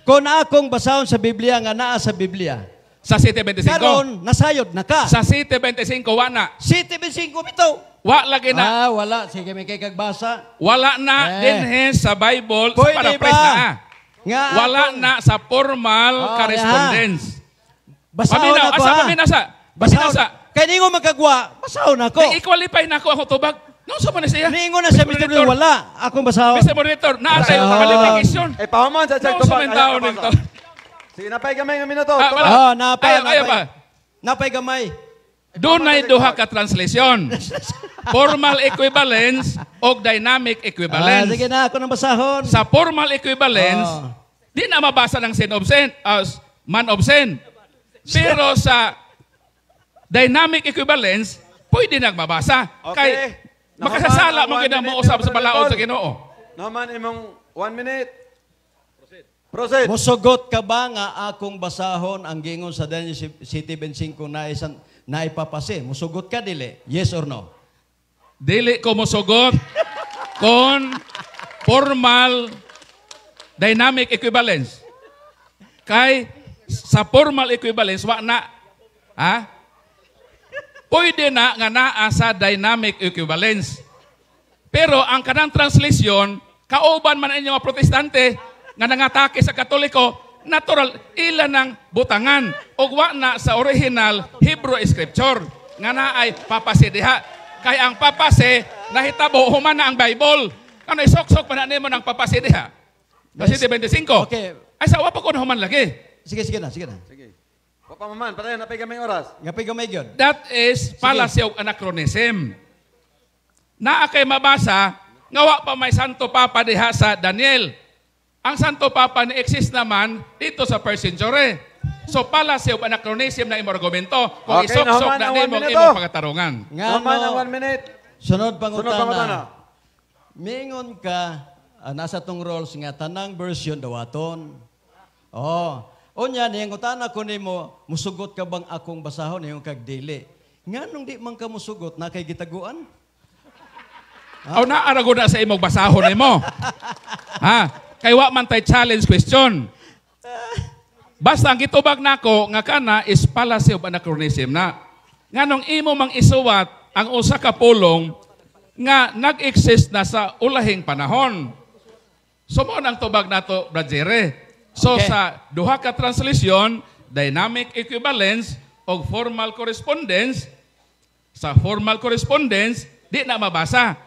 Kung akong basahon sa Biblia nga naa sa Biblia. Sa 7:25. Karon nasayod na ka. Sa 7:25 wa na. 7:25 bitaw. Wa lagi na. Wala. Sige, may kay kagbasa. Wala na dinhe sa Bible sa Pwede paraphrase ba? na. Nga Wala akong- na sa formal Oh, correspondence. Basahon Paminaw, ako asa ha. paminasa? Basahon. Paminasa. Kaya ningo magkagwa. Basahon ako. I-qualify na ako ang tubag. Nung sa man siya. Ningo na sa Mr. Blue, wala. Akong basahon. Mr. Monitor, naa tayo Basahon. qualification. Eh, pahuman sa check Nung to sa man tao nito. Sige, napay kami ng minuto. Ah, wala. Oh, napay, Ayaw pa. Napay gamay. Doon ay duha ka translation. Formal equivalence o dynamic equivalence. Sige na, ako ng basahon. Sa formal equivalence, Oh. di na mabasa ng sin of sin, as man of sin. Pero sa dynamic equivalence, pwede nang mabasa. Okay. Kay makasasala Nahuman mo ang kina 1 mo minute usab na sa balaod sa protocol. Ginoo. Naman imong 1 minute. Proceed. Musugot ka ba nga akong basahon ang gingon sa Daniel 7:25 na isang naipapase? Musugot ka dili? Yes or no? Dili ko mosugot kon formal dynamic equivalence. Kay sa formal equivalence wa na pwede na nga naa sa dynamic equivalence. Pero ang kanang translation, kauban man inyo mga protestante nga nangatake sa katoliko, natural ilan ng butangan ug wa na sa original Hebrew scripture nga naay papase diha. Kay ang papase nahitabo human na ang Bible. Ano isok-sok man na nimo ng papase diha. Kasi 25. Okay. Ay sa wa pa ko human lagi. Sige na. Sige. Wapa maman, padayon napay kami oras. Ngapay gamay gyud. That is fallacy of anachronism. Naa kay mabasa nga wa pa may Santo Papa diha sa Daniel. Ang Santo Papa ni-exist naman dito sa first century. So fallacy of anachronism na imong argumento kung Okay, isok-sok naman na ang 1 nimo minute, imong oh. pagatarungan. Naman ang Ngano, 1 minute. sunod Sunod pangutana. pangutana. Mingon ka, nasa tong rules nga, tanang version dawaton. Oh. Unya, niyang utana ko nimo, musugot ka bang akong basahon yung kagdili? Nga nung di man ka musugot, na kay gitaguan? Aw naarago na sa imong basahon nimo. Ha? Kay wa man tay challenge question. Basta ang gitubag nako nga kana is fallacy of anachronism na. Nganong imo mang isuwat ang usa ka pulong nga nag-exist na sa ulahing panahon. Sumo ang tubag nato, Brajere. So Okay. sa duha ka translation, dynamic equivalence o formal correspondence, sa formal correspondence, di na mabasa.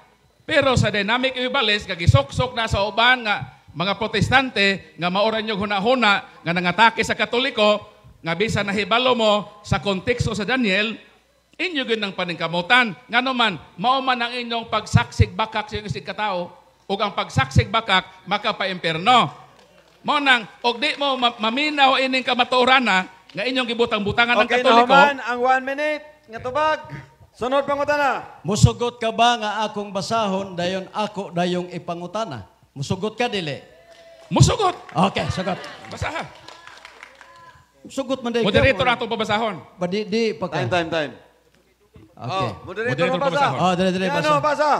Pero sa dynamic equivalence, kagisok-sok na sa uban nga mga protestante nga maoran yung hunahuna nga nangatake sa katoliko nga bisan nahibalo mo sa konteksto sa Daniel, inyo gyud ng paningkamutan. Ngano man, mao man ang inyong pagsaksig bakak sa inyong isig katao ug ang pagsaksig bakak makapa-imperno. Mao nang og di mo maminaw ining kamaturana nga inyong gibutang-butangan ng Okay, katoliko. naman ang 1 minute. Nga tubag. Sunod pangutana. Musugot ka ba nga akong basahon, dayon ako dayong ipangutana? Musugot ka dili? Musugot. Okay, sagot. Basaha. Sugot man day Moderator ato pabasahon. Di pa ka. Time. Okay. Oh, moderator Moderator mabasa. pabasahon. Oh, dali Ano, basa. basa.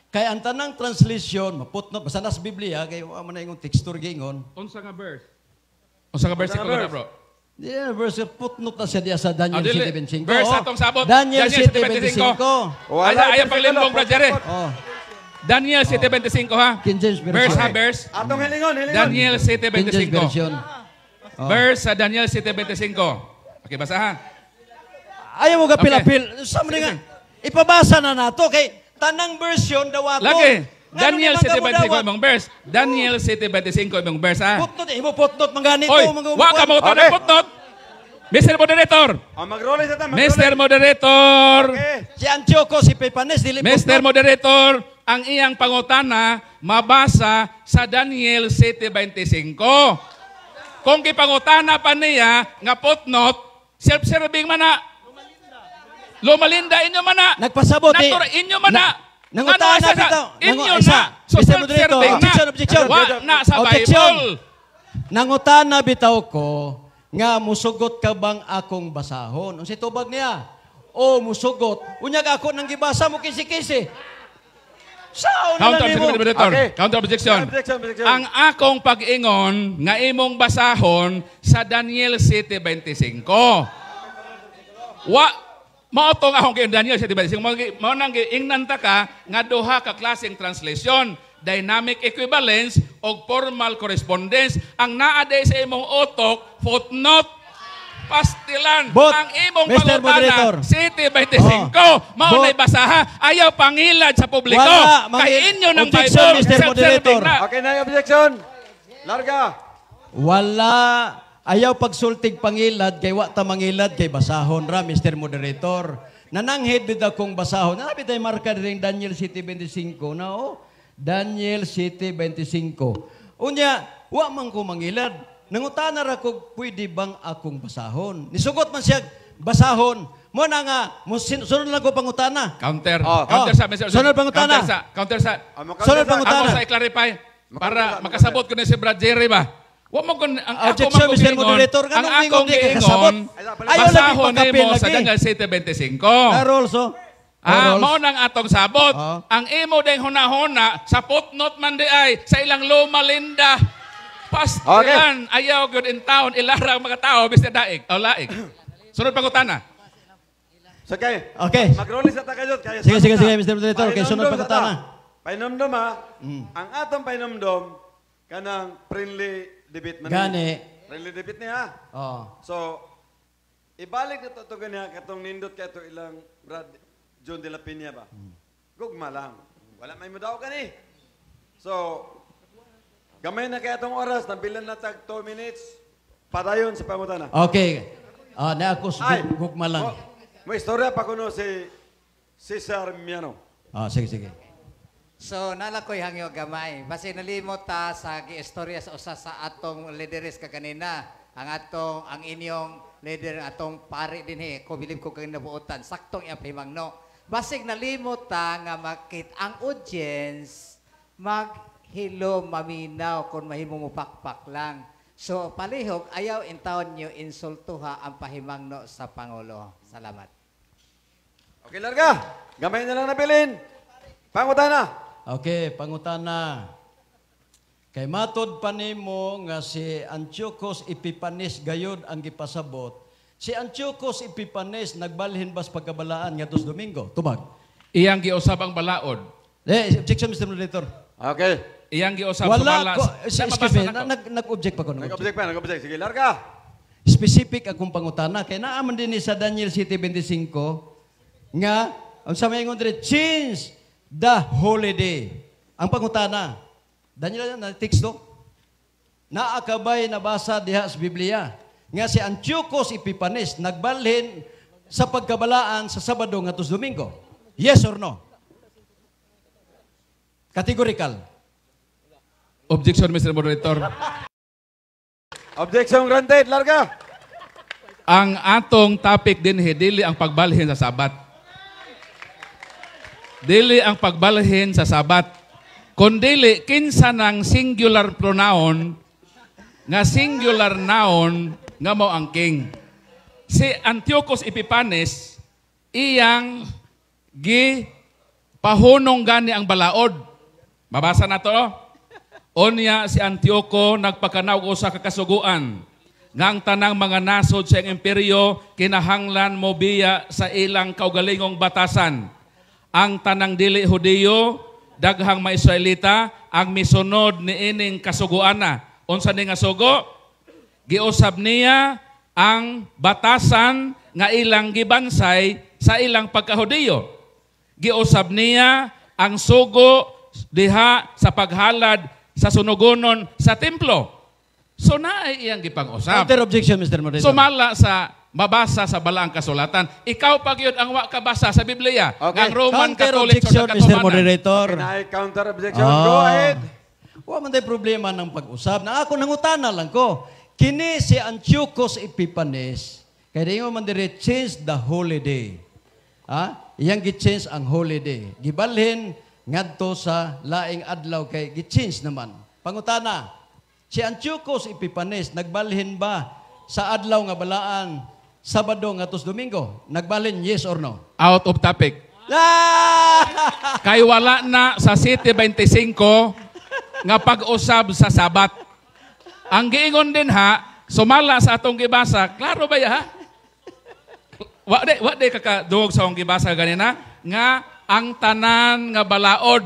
Kay ang tanang translation maputnot basta nas Biblia kay wa man na ingon texture gingon. Unsa nga verse? Unsa nga versikulo na, bro? Di na verse putnot na siya diya sa Daniel Ah, dili. 7:25. Verse atong sabot. Daniel Daniel 7:25. 7:25. Wala, Ayaw paglimbong, versikulo. Brad Jerry. Oh. Daniel 7:25 ha. King James Verse ha, version. verse. Atong hilingon. Daniel King James 7:25. version. Verse sa Daniel 7:25. Okay, basa ha. Ayaw mo ka Okay. pilapil. Sa mga nga, ipabasa na nato kay tanang version daw ato. Lagi. Nga Daniel nung mga 7:25 dawat, imong verse. Daniel 7:25 imong verse ha. Putnot, imo putnot mangani Oy, to, mga wa ka mo Okay. putnot. Mr. Moderator. Mag-rolling sa tama. Mr. Moderator. Okay. Si Antioco, si Pepanes, dili Mr. putnot. Moderator, ang iyang pangutana mabasa sa Daniel 7:25. Kung gipangutana pa niya nga putnot, self-serving man na. Lumalinda inyo man na. Nagpasabot eh. Natura inyo man na. Nangutana Ano, isa- bitaw. Inyo Isa. na. So Mr. Moderator, self-serving na. objection, objection. Wa na sa Objection. Bible. Nangutana bitaw ko nga musugot ka bang akong basahon? Unsa tubag niya? O musugot. Unyag ako nang gibasa mo kisi-kisi. Sao na Counter, lang Mr. mo? Moderator. Okay. Counter objection. Objection. Ang akong pag-ingon nga imong basahon sa Daniel 7:25. Mao tong akong kay Daniel 7:25. Mao nang giingnan ta ka nga duha ka klaseng translation, dynamic equivalence o formal correspondence. Ang naa day sa imong utok, footnote, pastilan. But, ang imong Mr. Moderator. pangutana, 7:25. Mao But, nay basaha, ayaw pangilad sa publiko. Wala, Kay inyo ng objection, Bible, Mr. self-serving Moderator. na. Okay na yung objection. Larga. Wala. Ayaw pagsultig pangilad, kay wa ta mangilad, kay basahon ra, Mr. Moderator. Nananghid bida kong basahon. Nabi tayo marka rin Daniel 7:25 na Daniel 7:25. Unya, wa man ko mangilad. Nangutana ra ko, pwede bang akong basahon? Nisugot man siya, basahon. Mo na nga, sunod lang ko pangutana. Counter. Oh. Counter Oh. sa Mr. Sunod pangutana. Counter sa. Sunod pangutana. Ako sa i-clarify. Para makasabot ko na si Brad Jerry ba? Wa mo kun ang ako Objection, Mr. magkugingon, Moderator. ang Ganong akong mingon di giingon, kasabot. Ayaw lagi basahon pagkapil nimo sa lagi. Daniel 7:25. Rolls, oh. Mao nang atong sabot. Oh. Ang imo ding hunahuna sa footnote man di ay sa ilang lumalinda. Pastilan, ayaw good in town, ilarang mga tao Mr. Daig, o laig. Sunod pangutana. So, okay. Okay. Mag-rolling sa takayot. Sige, Mr. Moderator. Kay sunod pangutana. Painomdom ha. Ang atong painomdom, kanang friendly debate man. Gani. Friendly debate niya. Oh. So, ibalik na ito ganyan, katong nindot ka ito ilang Brad John de la Peña ba? Gugma lang. Wala may mudaw ka ni. So, gamay na kaya itong oras, nabilan na tag 2 minutes, padayon sa pamutana. Okay. Na ako gugma lang. May istorya pa kuno si Cesar Miano. Sige. So, nalakoy hangyo gamay. Basi nalimot ta sa giistorya sa usa sa atong leaderes ka kanina. Ang inyong leader, atong pari din ko bilib ko kang nabuotan. Saktong iyang pahimangno. Basig nalimot ta nga makit ang audience maghilo maminaw kung mahimo mo pakpak lang. So, palihog, ayaw intawon nyo insultuha ang pahimangno sa Pangulo. Salamat. Okay, larga. Gamay na lang nabilin. Pangutana. Okay, pangutana. Kay matod pa nimo nga si Antiochus Epiphanes gayud ang gipasabot. Si Antiochus Epiphanes nagbalhin bas pagkabalaan nga dos Domingo. Tubag. Iyang giusab ang balaod. Objection, Mr. Moderator. Okay. Iyang giusab Wala ko, Sa excuse mabasa me, na ko. nag-object pa ko. Nag-object. Sige, larga. Specific akong pangutana. Kaya naaman din ni sa Daniel 7:25 nga, ang sa mga ingon change the holiday. Ang pangutana. Daniel na teksto. Naakabay nabasa diha sa Biblia. Nga si Antiochus Epiphanes nagbalhin sa pagkabalaan sa Sabado nga tus Domingo. Yes or no? Categorical. Objection, Mr. Moderator. Objection granted, larga. Ang atong topic din dili ang pagbalhin sa Sabat. Dili ang pagbalhin sa Sabat. Kundili kinsa ng singular pronoun nga singular noun nga mao ang king. Si Antiochus Epiphanes iyang pahunong gani ang balaod. Mabasa na to. Onya si Antioco nagpakanaw usa ka kasuguan nga ang tanang mga nasod sa imperyo kinahanglan mobiya sa ilang kaugalingong batasan. Ang tanang dili Hudiyo daghang mga Israelita ang misunod ni ining kasuguana. Unsa ni nga sugo? Giusab niya ang batasan nga ilang gibansay sa ilang pagkahudiyo. Giusab niya ang sugo diha sa paghalad sa sunugonon sa templo. So naay iyang gipang-usab. Counter objection, Mr. Moderator. Sumala sa mabasa sa balaang kasulatan. Ikaw pag yun ang wa kabasa sa Biblia. Okay. Ng Roman Counter Catholic Church objection, sa Mr. Katumanan. Moderator. Kinay counter objection. Go ahead. Wa man tay problema ng pag-usab. Na ako nangutana lang ko. Kini si Antiochus Epiphanes, kaya di mo man dire change the holy day. Iyang gi-change ang holy day. Gibalhin ngadto sa laing adlaw kay gi-change naman. Pangutana, si Antiochus Epiphanes nagbalhin ba sa adlaw nga balaan Sabado ngadto Domingo? Nagbalhin, yes or no? Out of topic. Kay wala na sa City 25 nga pag-usab sa Sabat. Ang giingon din ha, sumala sa atong gibasa, klaro ba ya ha? Wa de kakadungog sa akong gibasa ganina nga ang tanan nga balaod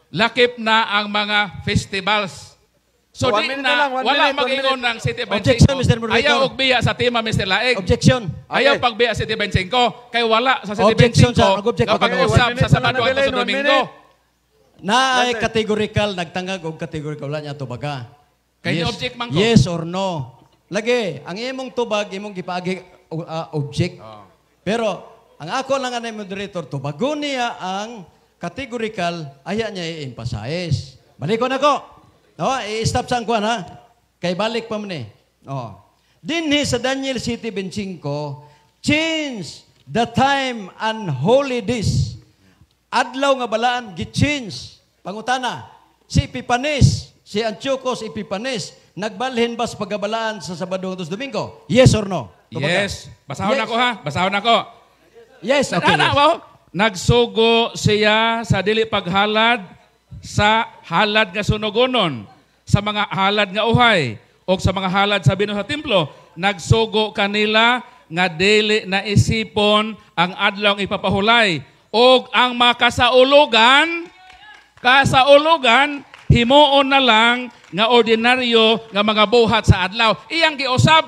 lakip na ang mga festivals. So One di minute na, lang, one wala minute, mag-ingon one ng City 25. Objection, Mr. Moderator. Ayaw og biya sa tema, Mr. Laig. Objection. Ayaw Okay. pagbiya sa City 25 kay wala sa City Objection, 25 sir. Mag-object. nga Okay, pag-usab one minute sa Sabado lang na at sa bilin, 1 Domingo. minute. Na ay London. categorical, nagtangag og categorical. Wala niya to baga. Kay ni-object man ko. Yes or no. Lagi, ang imong tubag, imong gipaagi object. Pero, ang ako lang ang moderator, tubago niya ang categorical, aya niya i-emphasize. Balik ko na ko. No, i-stop sa angkuhan ha. Kay balik pa man eh. Oh. Dinhi sa Daniel City 25, change the time and holidays. Adlaw nga balaan, gi-change. Pangutana, si Epiphanes, si Antiochus Epiphanes, nagbalhin ba sa pagabalaan sa Sabado at Domingo? Yes or no? Tumaga. Yes. Basahon Yes. ako ha. Basahon ako. Yes, okay. Yes. Nagsugo siya sa dili paghalad sa halad nga sunugonon, sa mga halad nga uhay, o sa mga halad sa bino sa templo. Nagsugo kanila nga dili na isipon ang adlaw nga ipapahulay. O ang kasaulugan, himuon na lang nga ordinaryo nga mga buhat sa adlaw. Iyang giusab.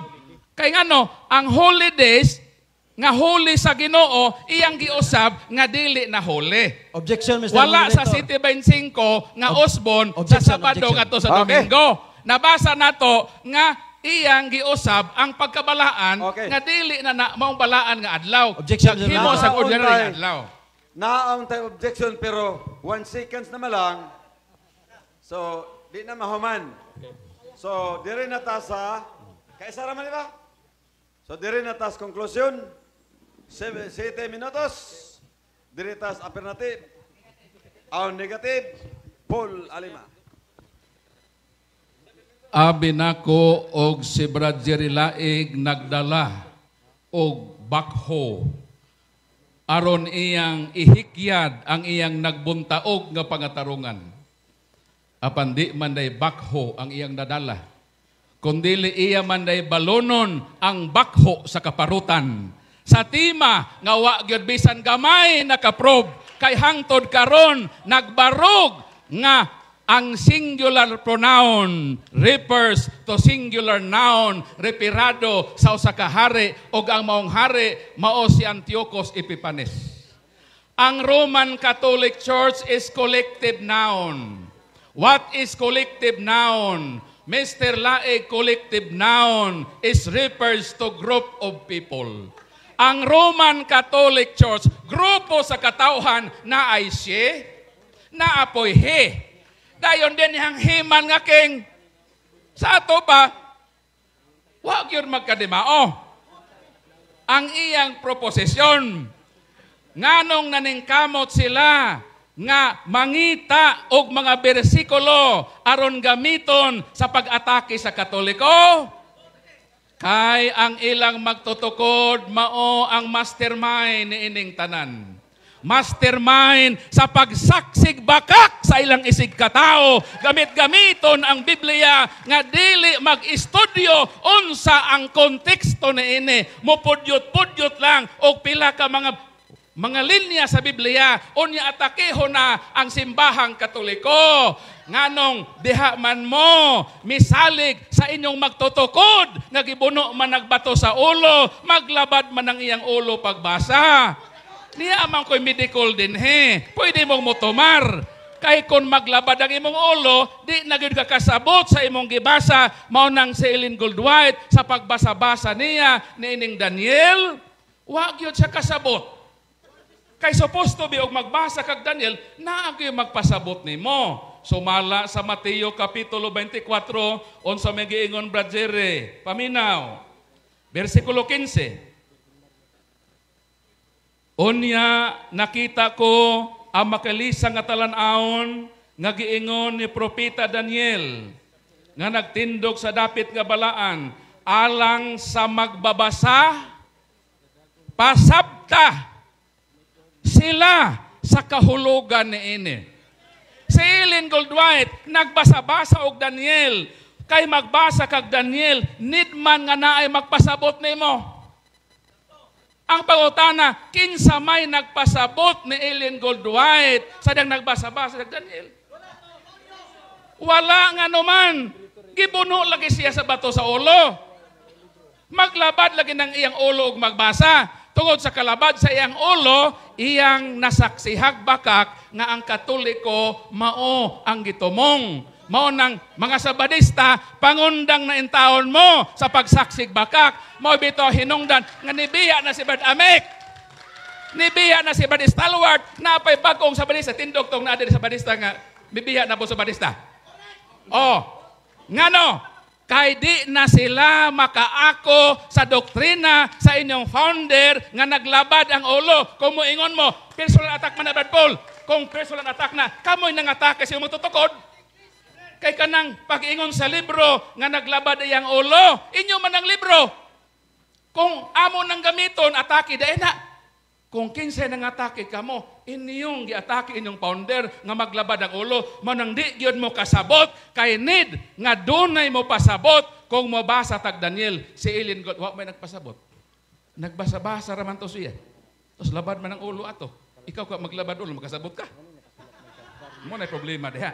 Kay ngano, ang holidays nga holy sa Ginoo, iyang giusab nga dili na holy. Objection, Mr. Wala sa Moderator. City 25 nga usbon sa objection, Sabado objection. ato sa Okay. Domingo. Nabasa nato nga iyang giusab ang pagkabalaan Okay. nga dili na maong balaan nga adlaw. Objection, Mr. Himo sa Moderator. ordinary nga adlaw. Naong tayo objection pero 1 seconds na malang. So, di na mahuman. So, diri na ta sa kaisa ra man di ba? So, diri na ta sa conclusion. 7 minutos. Diri ta sa affirmative. Ang negative. Paul Alima. Abi nako og si Brad Jerry Laig nagdala og bakho aron iyang ihikyad ang iyang nagbuntaog nga pangatarungan. Apan di man day bakho ang iyang nadala. Kundili iya man day balonon ang bakho sa kaparutan. Sa tima nga wa gyud bisan gamay nakaprob kay hangtod karon nagbarog nga ang singular pronoun refers to singular noun referado sa usa ka hari ug ang maong hari mao si Antiochus Epiphanes. Ang Roman Catholic Church is collective noun. What is collective noun? Mr. Laig, collective noun is refers to group of people. Ang Roman Catholic Church, grupo sa katauhan na ay siye, na apoy he. Dayon din yang himan nga king. Sa ato ba, wag yun magkadimao. Ang iyang proposisyon, nganong naningkamot sila, nga mangita og mga bersikulo aron gamiton sa pag-atake sa Katoliko, kay ang ilang magtutukod mao ang mastermind ni ining tanan. Mastermind sa pagsaksig bakak sa ilang isig katao, gamit-gamiton ang Biblia nga dili mag-estudyo unsa ang konteksto ni ini, mupudyot-pudyot lang og pila ka mga mga linya sa Biblia, unya atakeho na ang simbahang Katoliko. Nganong diha man mo misalig sa inyong magtutukod, nga gibuno man nagbato sa ulo, maglabad man ang iyang ulo pagbasa. Niya man ko'y medical din pwede mong mutumar. Kay kung maglabad ang imong ulo, di na gyud ka kasabot sa imong gibasa, mao nang si Ellen Goldwhite sa pagbasa-basa niya ni ining Daniel, wa gyud siya kasabot. Kay supposed to be og magbasa kag Daniel, naa gyud magpasabot nimo. Sumala sa Mateo kapitulo 24, unsa may giingon Brad Jerry, paminaw. Versikulo 15. Unya nakita ko ang makalisang nga talan-aon nga giingon ni propeta Daniel nga nagtindog sa dapit nga balaan alang sa magbabasa pasabta sila sa kahulugan ni ini. Si Ellen Goldwhite nagbasa-basa og Daniel, kay magbasa kag Daniel need man nga naay magpasabot nimo. Ang pangutana, kinsa may nagpasabot ni Ellen Goldwhite sa diyang nagbasa-basa sa Daniel? Wala nga naman. Gibuno lagi siya sa bato sa ulo. Maglabad lagi ng iyang ulo ug magbasa. Tungod sa kalabad sa iyang ulo, iyang nasaksihag bakak nga ang Katoliko mao ang gitumong. Mao nang mga Sabadista, pangundang na intawon mo sa pagsaksig bakak. Mao bito hinungdan nga nibiya na si Brad Amek. Nibiya na si Brad Stalwart. Napay bagong Sabadista. Tindog tong naadin Sabadista nga nibiya na po Sabadista. Oh, ngano? Kay di na sila makaako sa doktrina sa inyong founder nga naglabad ang ulo. Kung moingon mo, personal attack man na Brad Paul. Kung personal attack na, kamoy nang atake sa iyong tutukod. Kay kanang pag-ingon sa libro nga naglabad iyang ulo, inyo man ang libro. Kung amo nang gamiton, atake dahil na. Kung kinsa nang atake kamo, inyong giatake inyong founder nga maglabad ang ulo, manang di gyud mo kasabot, kay need nga dunay mo pasabot kung mabasa tag Daniel. Si Ellen Goldwhite, wa may nagpasabot. Nagbasa-basa raman to siya. Tapos labad man ang ulo ato. Ikaw ka maglabad ulo, makasabot ka. Mo na problema diha.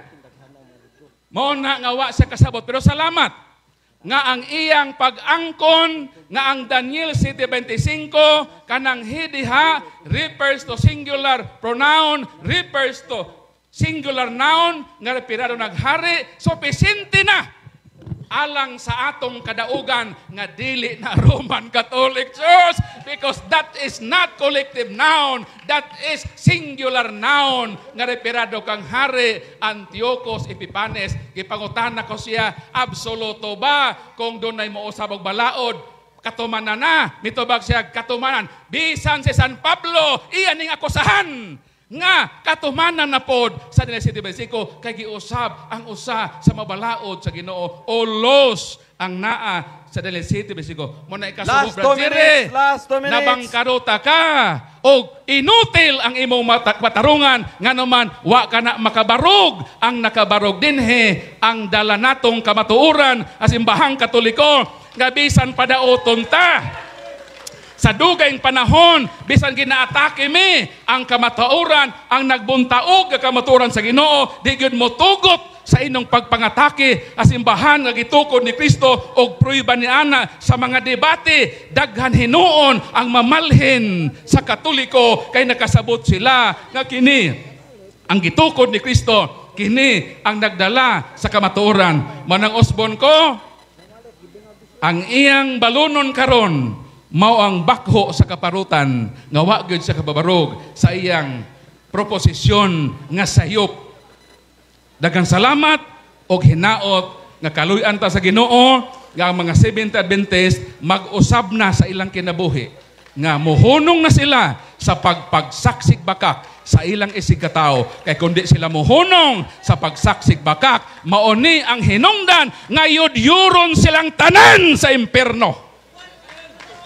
Mo na nga wa siya kasabot, pero salamat nga ang iyang pag-angkon nga ang Daniel 7:25 kanang hidiha refers to singular pronoun, refers to singular noun nga referado naghari, sufficiente na alang sa atong kadaugan nga dili na Roman Catholic Church, because that is not collective noun, that is singular noun nga referado kang hari Antiochus Epiphanes. Gipangutana ko siya, absoluto ba kung dunay mousab og balaod? Katumanan na, mitubag siya katumanan. Bisan si San Pablo, iyan ning akusahan nga katumanan na pod sa Daniel 7:25 kay giusab ang usa sa mabalaod sa Ginoo, ulos ang naa sa Daniel 7:25. Mo na ikasubo Brazil, nabangkaruta ka og inutil ang imong patarungan nga naman wa ka na makabarog. Ang nakabarog dinhe ang dala natong kamatuoran as simbahang Katoliko nga bisan padaoton ta sa dugayng panahon, bisan ginaatake mi ang kamatuoran, ang nagbuntaog nga kamatuoran sa Ginoo, di gyud mo tugot sa inyong pagpangatake as simbahan nga gitukod ni Kristo og pruiba ni ana sa mga debate. Daghan hinuon ang mamalhin sa Katoliko kay nakasabot sila nga kini ang gitukod ni Kristo, kini ang nagdala sa kamatuoran. Manang Osborne ko, ang iyang balunon karon mao ang bakho sa kaparutan nga wa gyud sa kababarog sa iyang proposisyon nga sayop. Daghang salamat og hinaot nga kaluy-an ta sa Ginoo nga ang mga Seventh Adventist mag-usab na sa ilang kinabuhi nga mohunong na sila sa pagpagsaksig bakak sa ilang isig katao. Kay kundi sila mohunong sa pagsaksig bakak, mauni ang hinungdan nga yudyuron silang tanan sa impierno.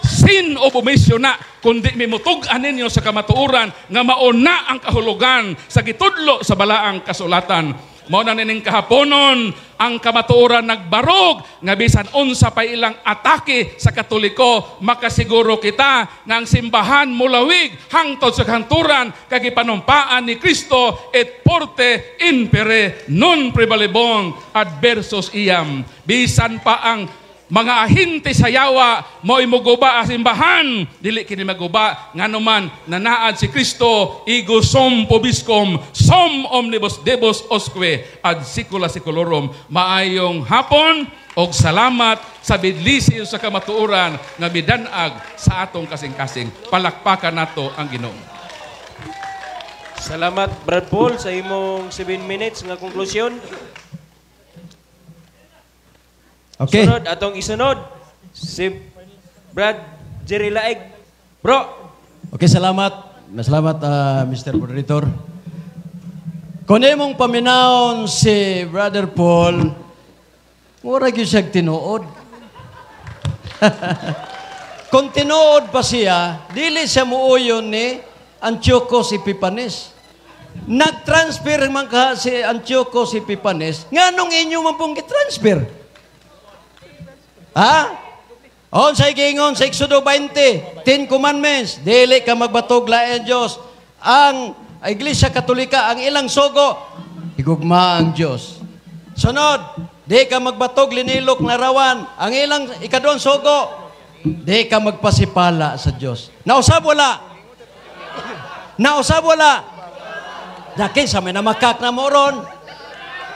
Sin o bumisyo na, kundi mimutug-an ninyo sa kamatuoran nga mauna ang kahulugan sa gitudlo sa balaang kasulatan. Mao na nining kahaponon ang kamatuoran nagbarog nga bisan unsa pa ilang atake sa Katoliko, makasiguro kita nga ang simbahan mulawig hangtod sa kanturan kag ipanumpaan ni Kristo et porte impere non prevalebong adversus iam. Bisan pa ang mga ahinte sa yawa mo'y muguba ang simbahan, dili kini maguba nganuman nanaad si Kristo, igo som pobiscum som omnibus debus osque ad secula seculorum. Maayong hapon og salamat sa bidlisi sa kamatuoran nga midanag sa atong kasing-kasing. Palakpakan nato ang Ginoo. Salamat Brad Paul sa imong 7 minutes nga konklusyon. Okay. Sunod, atong isunod, si Brad Jerry Laig. Bro! Okay, salamat. Salamat, Mr. Moderator. Kung imong paminahon si Brother Paul, mura gyud siya tinuod. Kung tinuod pa siya, dili siya muuyon ni Antiochus Epiphanes. Nag-transfer man ka si Antiochus Epiphanes, nganong inyo man pong gitransfer? Ha? On sa gingon sa Exodo 20, 10 commandments, dili ka magbatog lain Diyos. Ang Iglesia Katolika, ang ilang sugo, higugma ang Diyos. Sunod, di ka magbatog linilok larawan. Ang ilang ikaduhang sugo, di ka magpasipala sa Diyos. Nausab wala? Nausab wala? Na kinsa may namakak na mo ron?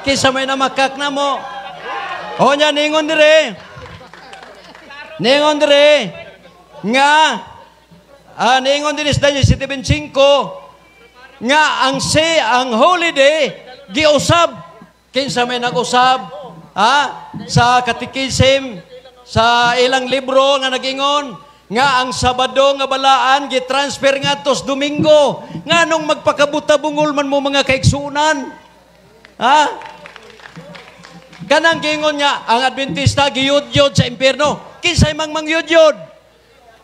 Kinsa may namakak na mo? O niya, ningon dire. Ningon dire nga ningon din is Daniel 7:5 nga ang holiday giusab. Kinsa may nag-usab sa katikism sa ilang libro nga nagingon nga ang Sabado nga balaan gitransfer ngadto sa Domingo. Nganong magpakabuta-bungol man mo mga kaigsunan? Kanang gingon niya ang Adventista giyud-yud sa impierno. Kinsay mang mangyud-yud?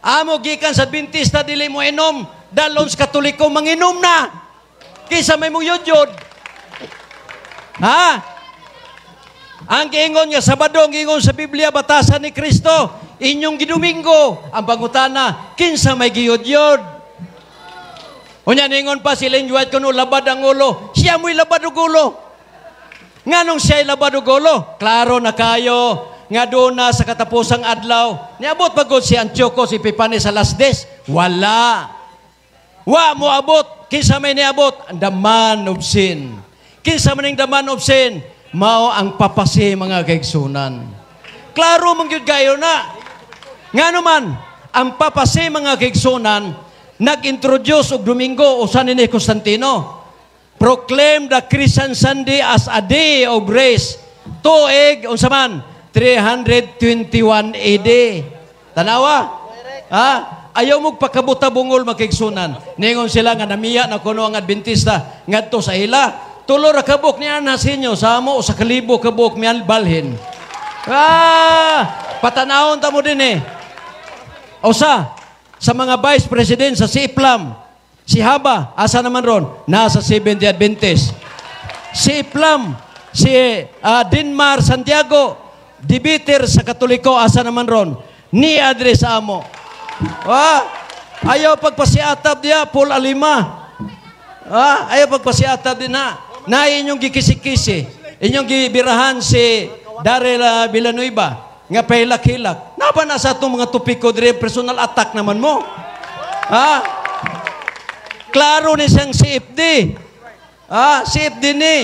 Amo gikan sa Adventista dili mo inom, dalon sa Katoliko manginom na. Kinsa may mong yud-yud? Ang gingon niya Sabado, ang gingon sa Biblia batasan ni Kristo, inyong gidomingo. Ang pangutana, kinsa may giyud-yud? Unya ningon pa si Ellen White kuno labad ang ulo. Siya mo'y labad og ulo. Nganong siya'y labad og ulo? Klaro na kayo nga doon na sa katapusang adlaw. Niabot pagod si Antiochus Epiphanes sa last days? Wala. Wa mo abot. Kinsa may niabot? Ang daman of sin. Kinsa man ang daman of sin? Mao ang papasi mga kaigsunan. Klaro man gyud kayo na. Ngano man ang papasi mga kaigsunan nag-introduce og Domingo usan ni Constantino. Proclaim the Christian Sunday as a day of grace. Tuig, unsa man, 321 AD. Tanawa? Ayaw mong pakabuta-bungol makigsunan. Ningon sila nga namiya na kuno ang Adventista ngadto sa ila. Tulo ra kabuk niya na sinyo sa amo sa kalibo kabuk miyan balhin. Patanahon ta mo din Usa sa mga vice president sa CIPLAM, si Haba, asa naman ron? Nasa Seventh-day Adventist. Si Iplam, si Dinmar Santiago, dibiter sa Katoliko, asa naman ron? Ni address amo. Ayaw pagpasiatab diya, Paul Alima. Ayaw pagpasiatab din na. Na inyong gikisi-kisi. Inyong gibirahan si Daryl Villanueva. Nga pahilak-hilak. Napa na sa itong mga tupiko dire, personal attack naman mo. Klaro ni siyang CFD. CFD ni.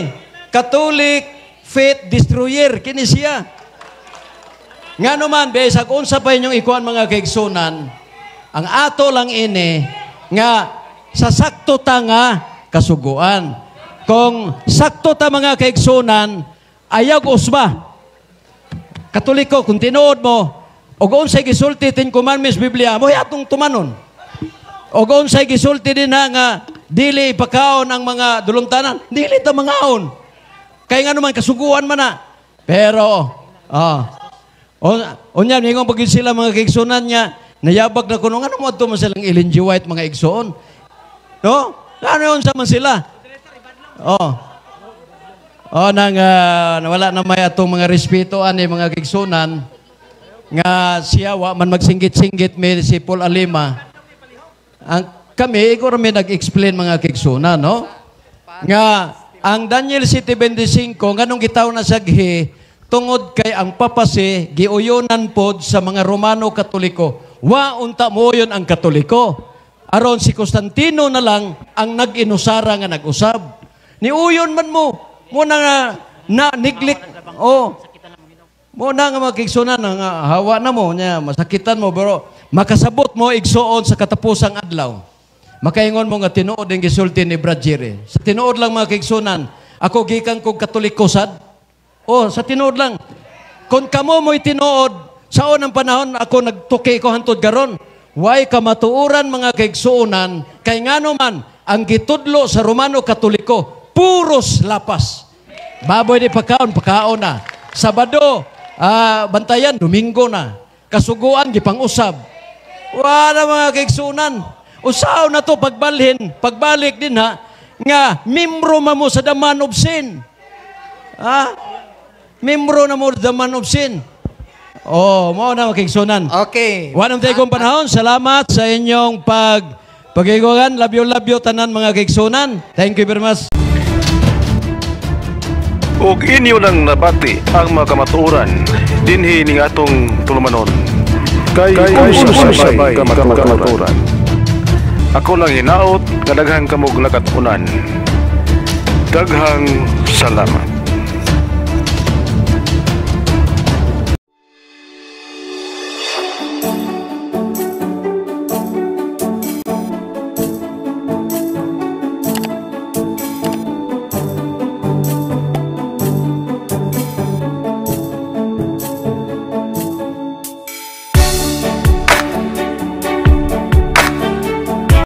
Catholic Faith Destroyer. Kini siya. Nga naman, besag, unsa pa inyong ikuan mga kaigsunan, ang ato lang ini, nga sa sakto ta nga kasuguan. Kung sakto ta mga kaigsunan, ayaw usba. Katoliko, kung tinuod mo, o unsay gisulti 10 commandments Biblia, mo atong tumanon. O unsay gisulti din nga dili ipakaon ang mga dulumtanan, dili ta mangaon. Kaya nga naman kasuguan man na. Pero unya ningon pagin sila mga kaigsunan niya, nayabag na kuno nga mo adto man silang Ellen G. White mga igsoon. No? Ano yun sa man sila? O nang wala na may atong mga respeto ani mga kigsunan nga siya wa man magsinggit-singgit mi si Paul Alima. Ang kami igor mi nag-explain mga kigsunan, no? Nga ang Daniel 7:25 nganong gitaw na saghi tungod kay ang papase giuyonan pod sa mga Romano Katoliko. Wa unta mo yon ang Katoliko. Aron si Constantino na lang ang nag-inusara nga nag-usab. Niuyon man mo na neglect. Oh. Mo na nga makigsunan nga hawa na mo nya masakitan mo pero makasabot mo igsuon sa katapusang adlaw. Makaingon mo nga tinuod ang gisulti ni Brad Jerry. Sa tinuod lang mga kigsunan, ako gikan kog Katoliko sad. Oh, sa tinuod lang. Kung kamo mo'y tinuod, sa unang panahon ako nagtuki ko hantod garon. Way kamatuuran mga kigsunan kay ngano man ang gitudlo sa Romano Katoliko puros lapas. Baboy di pagkaon na. Sabado, bantayan, Domingo na. Kasuguan, gipang-usab. Wala mga kigsunan. Usaw na to pagbalik din ha, nga membro mo sa the man of sin. Membro na mo the man of sin. Oh, mao na mga kigsunan. Okay. Wanang tayo kong panahon, salamat sa inyong pag-igogan. Love you tanan mga kigsunan. Thank you very much. Ug inyo nang nabati ang mga kamatuoran dinhi ning atong tulumanon. Kay unsay kamatuoran. Ako lang hinaot nga daghang kamog nakatunan. Daghang salamat.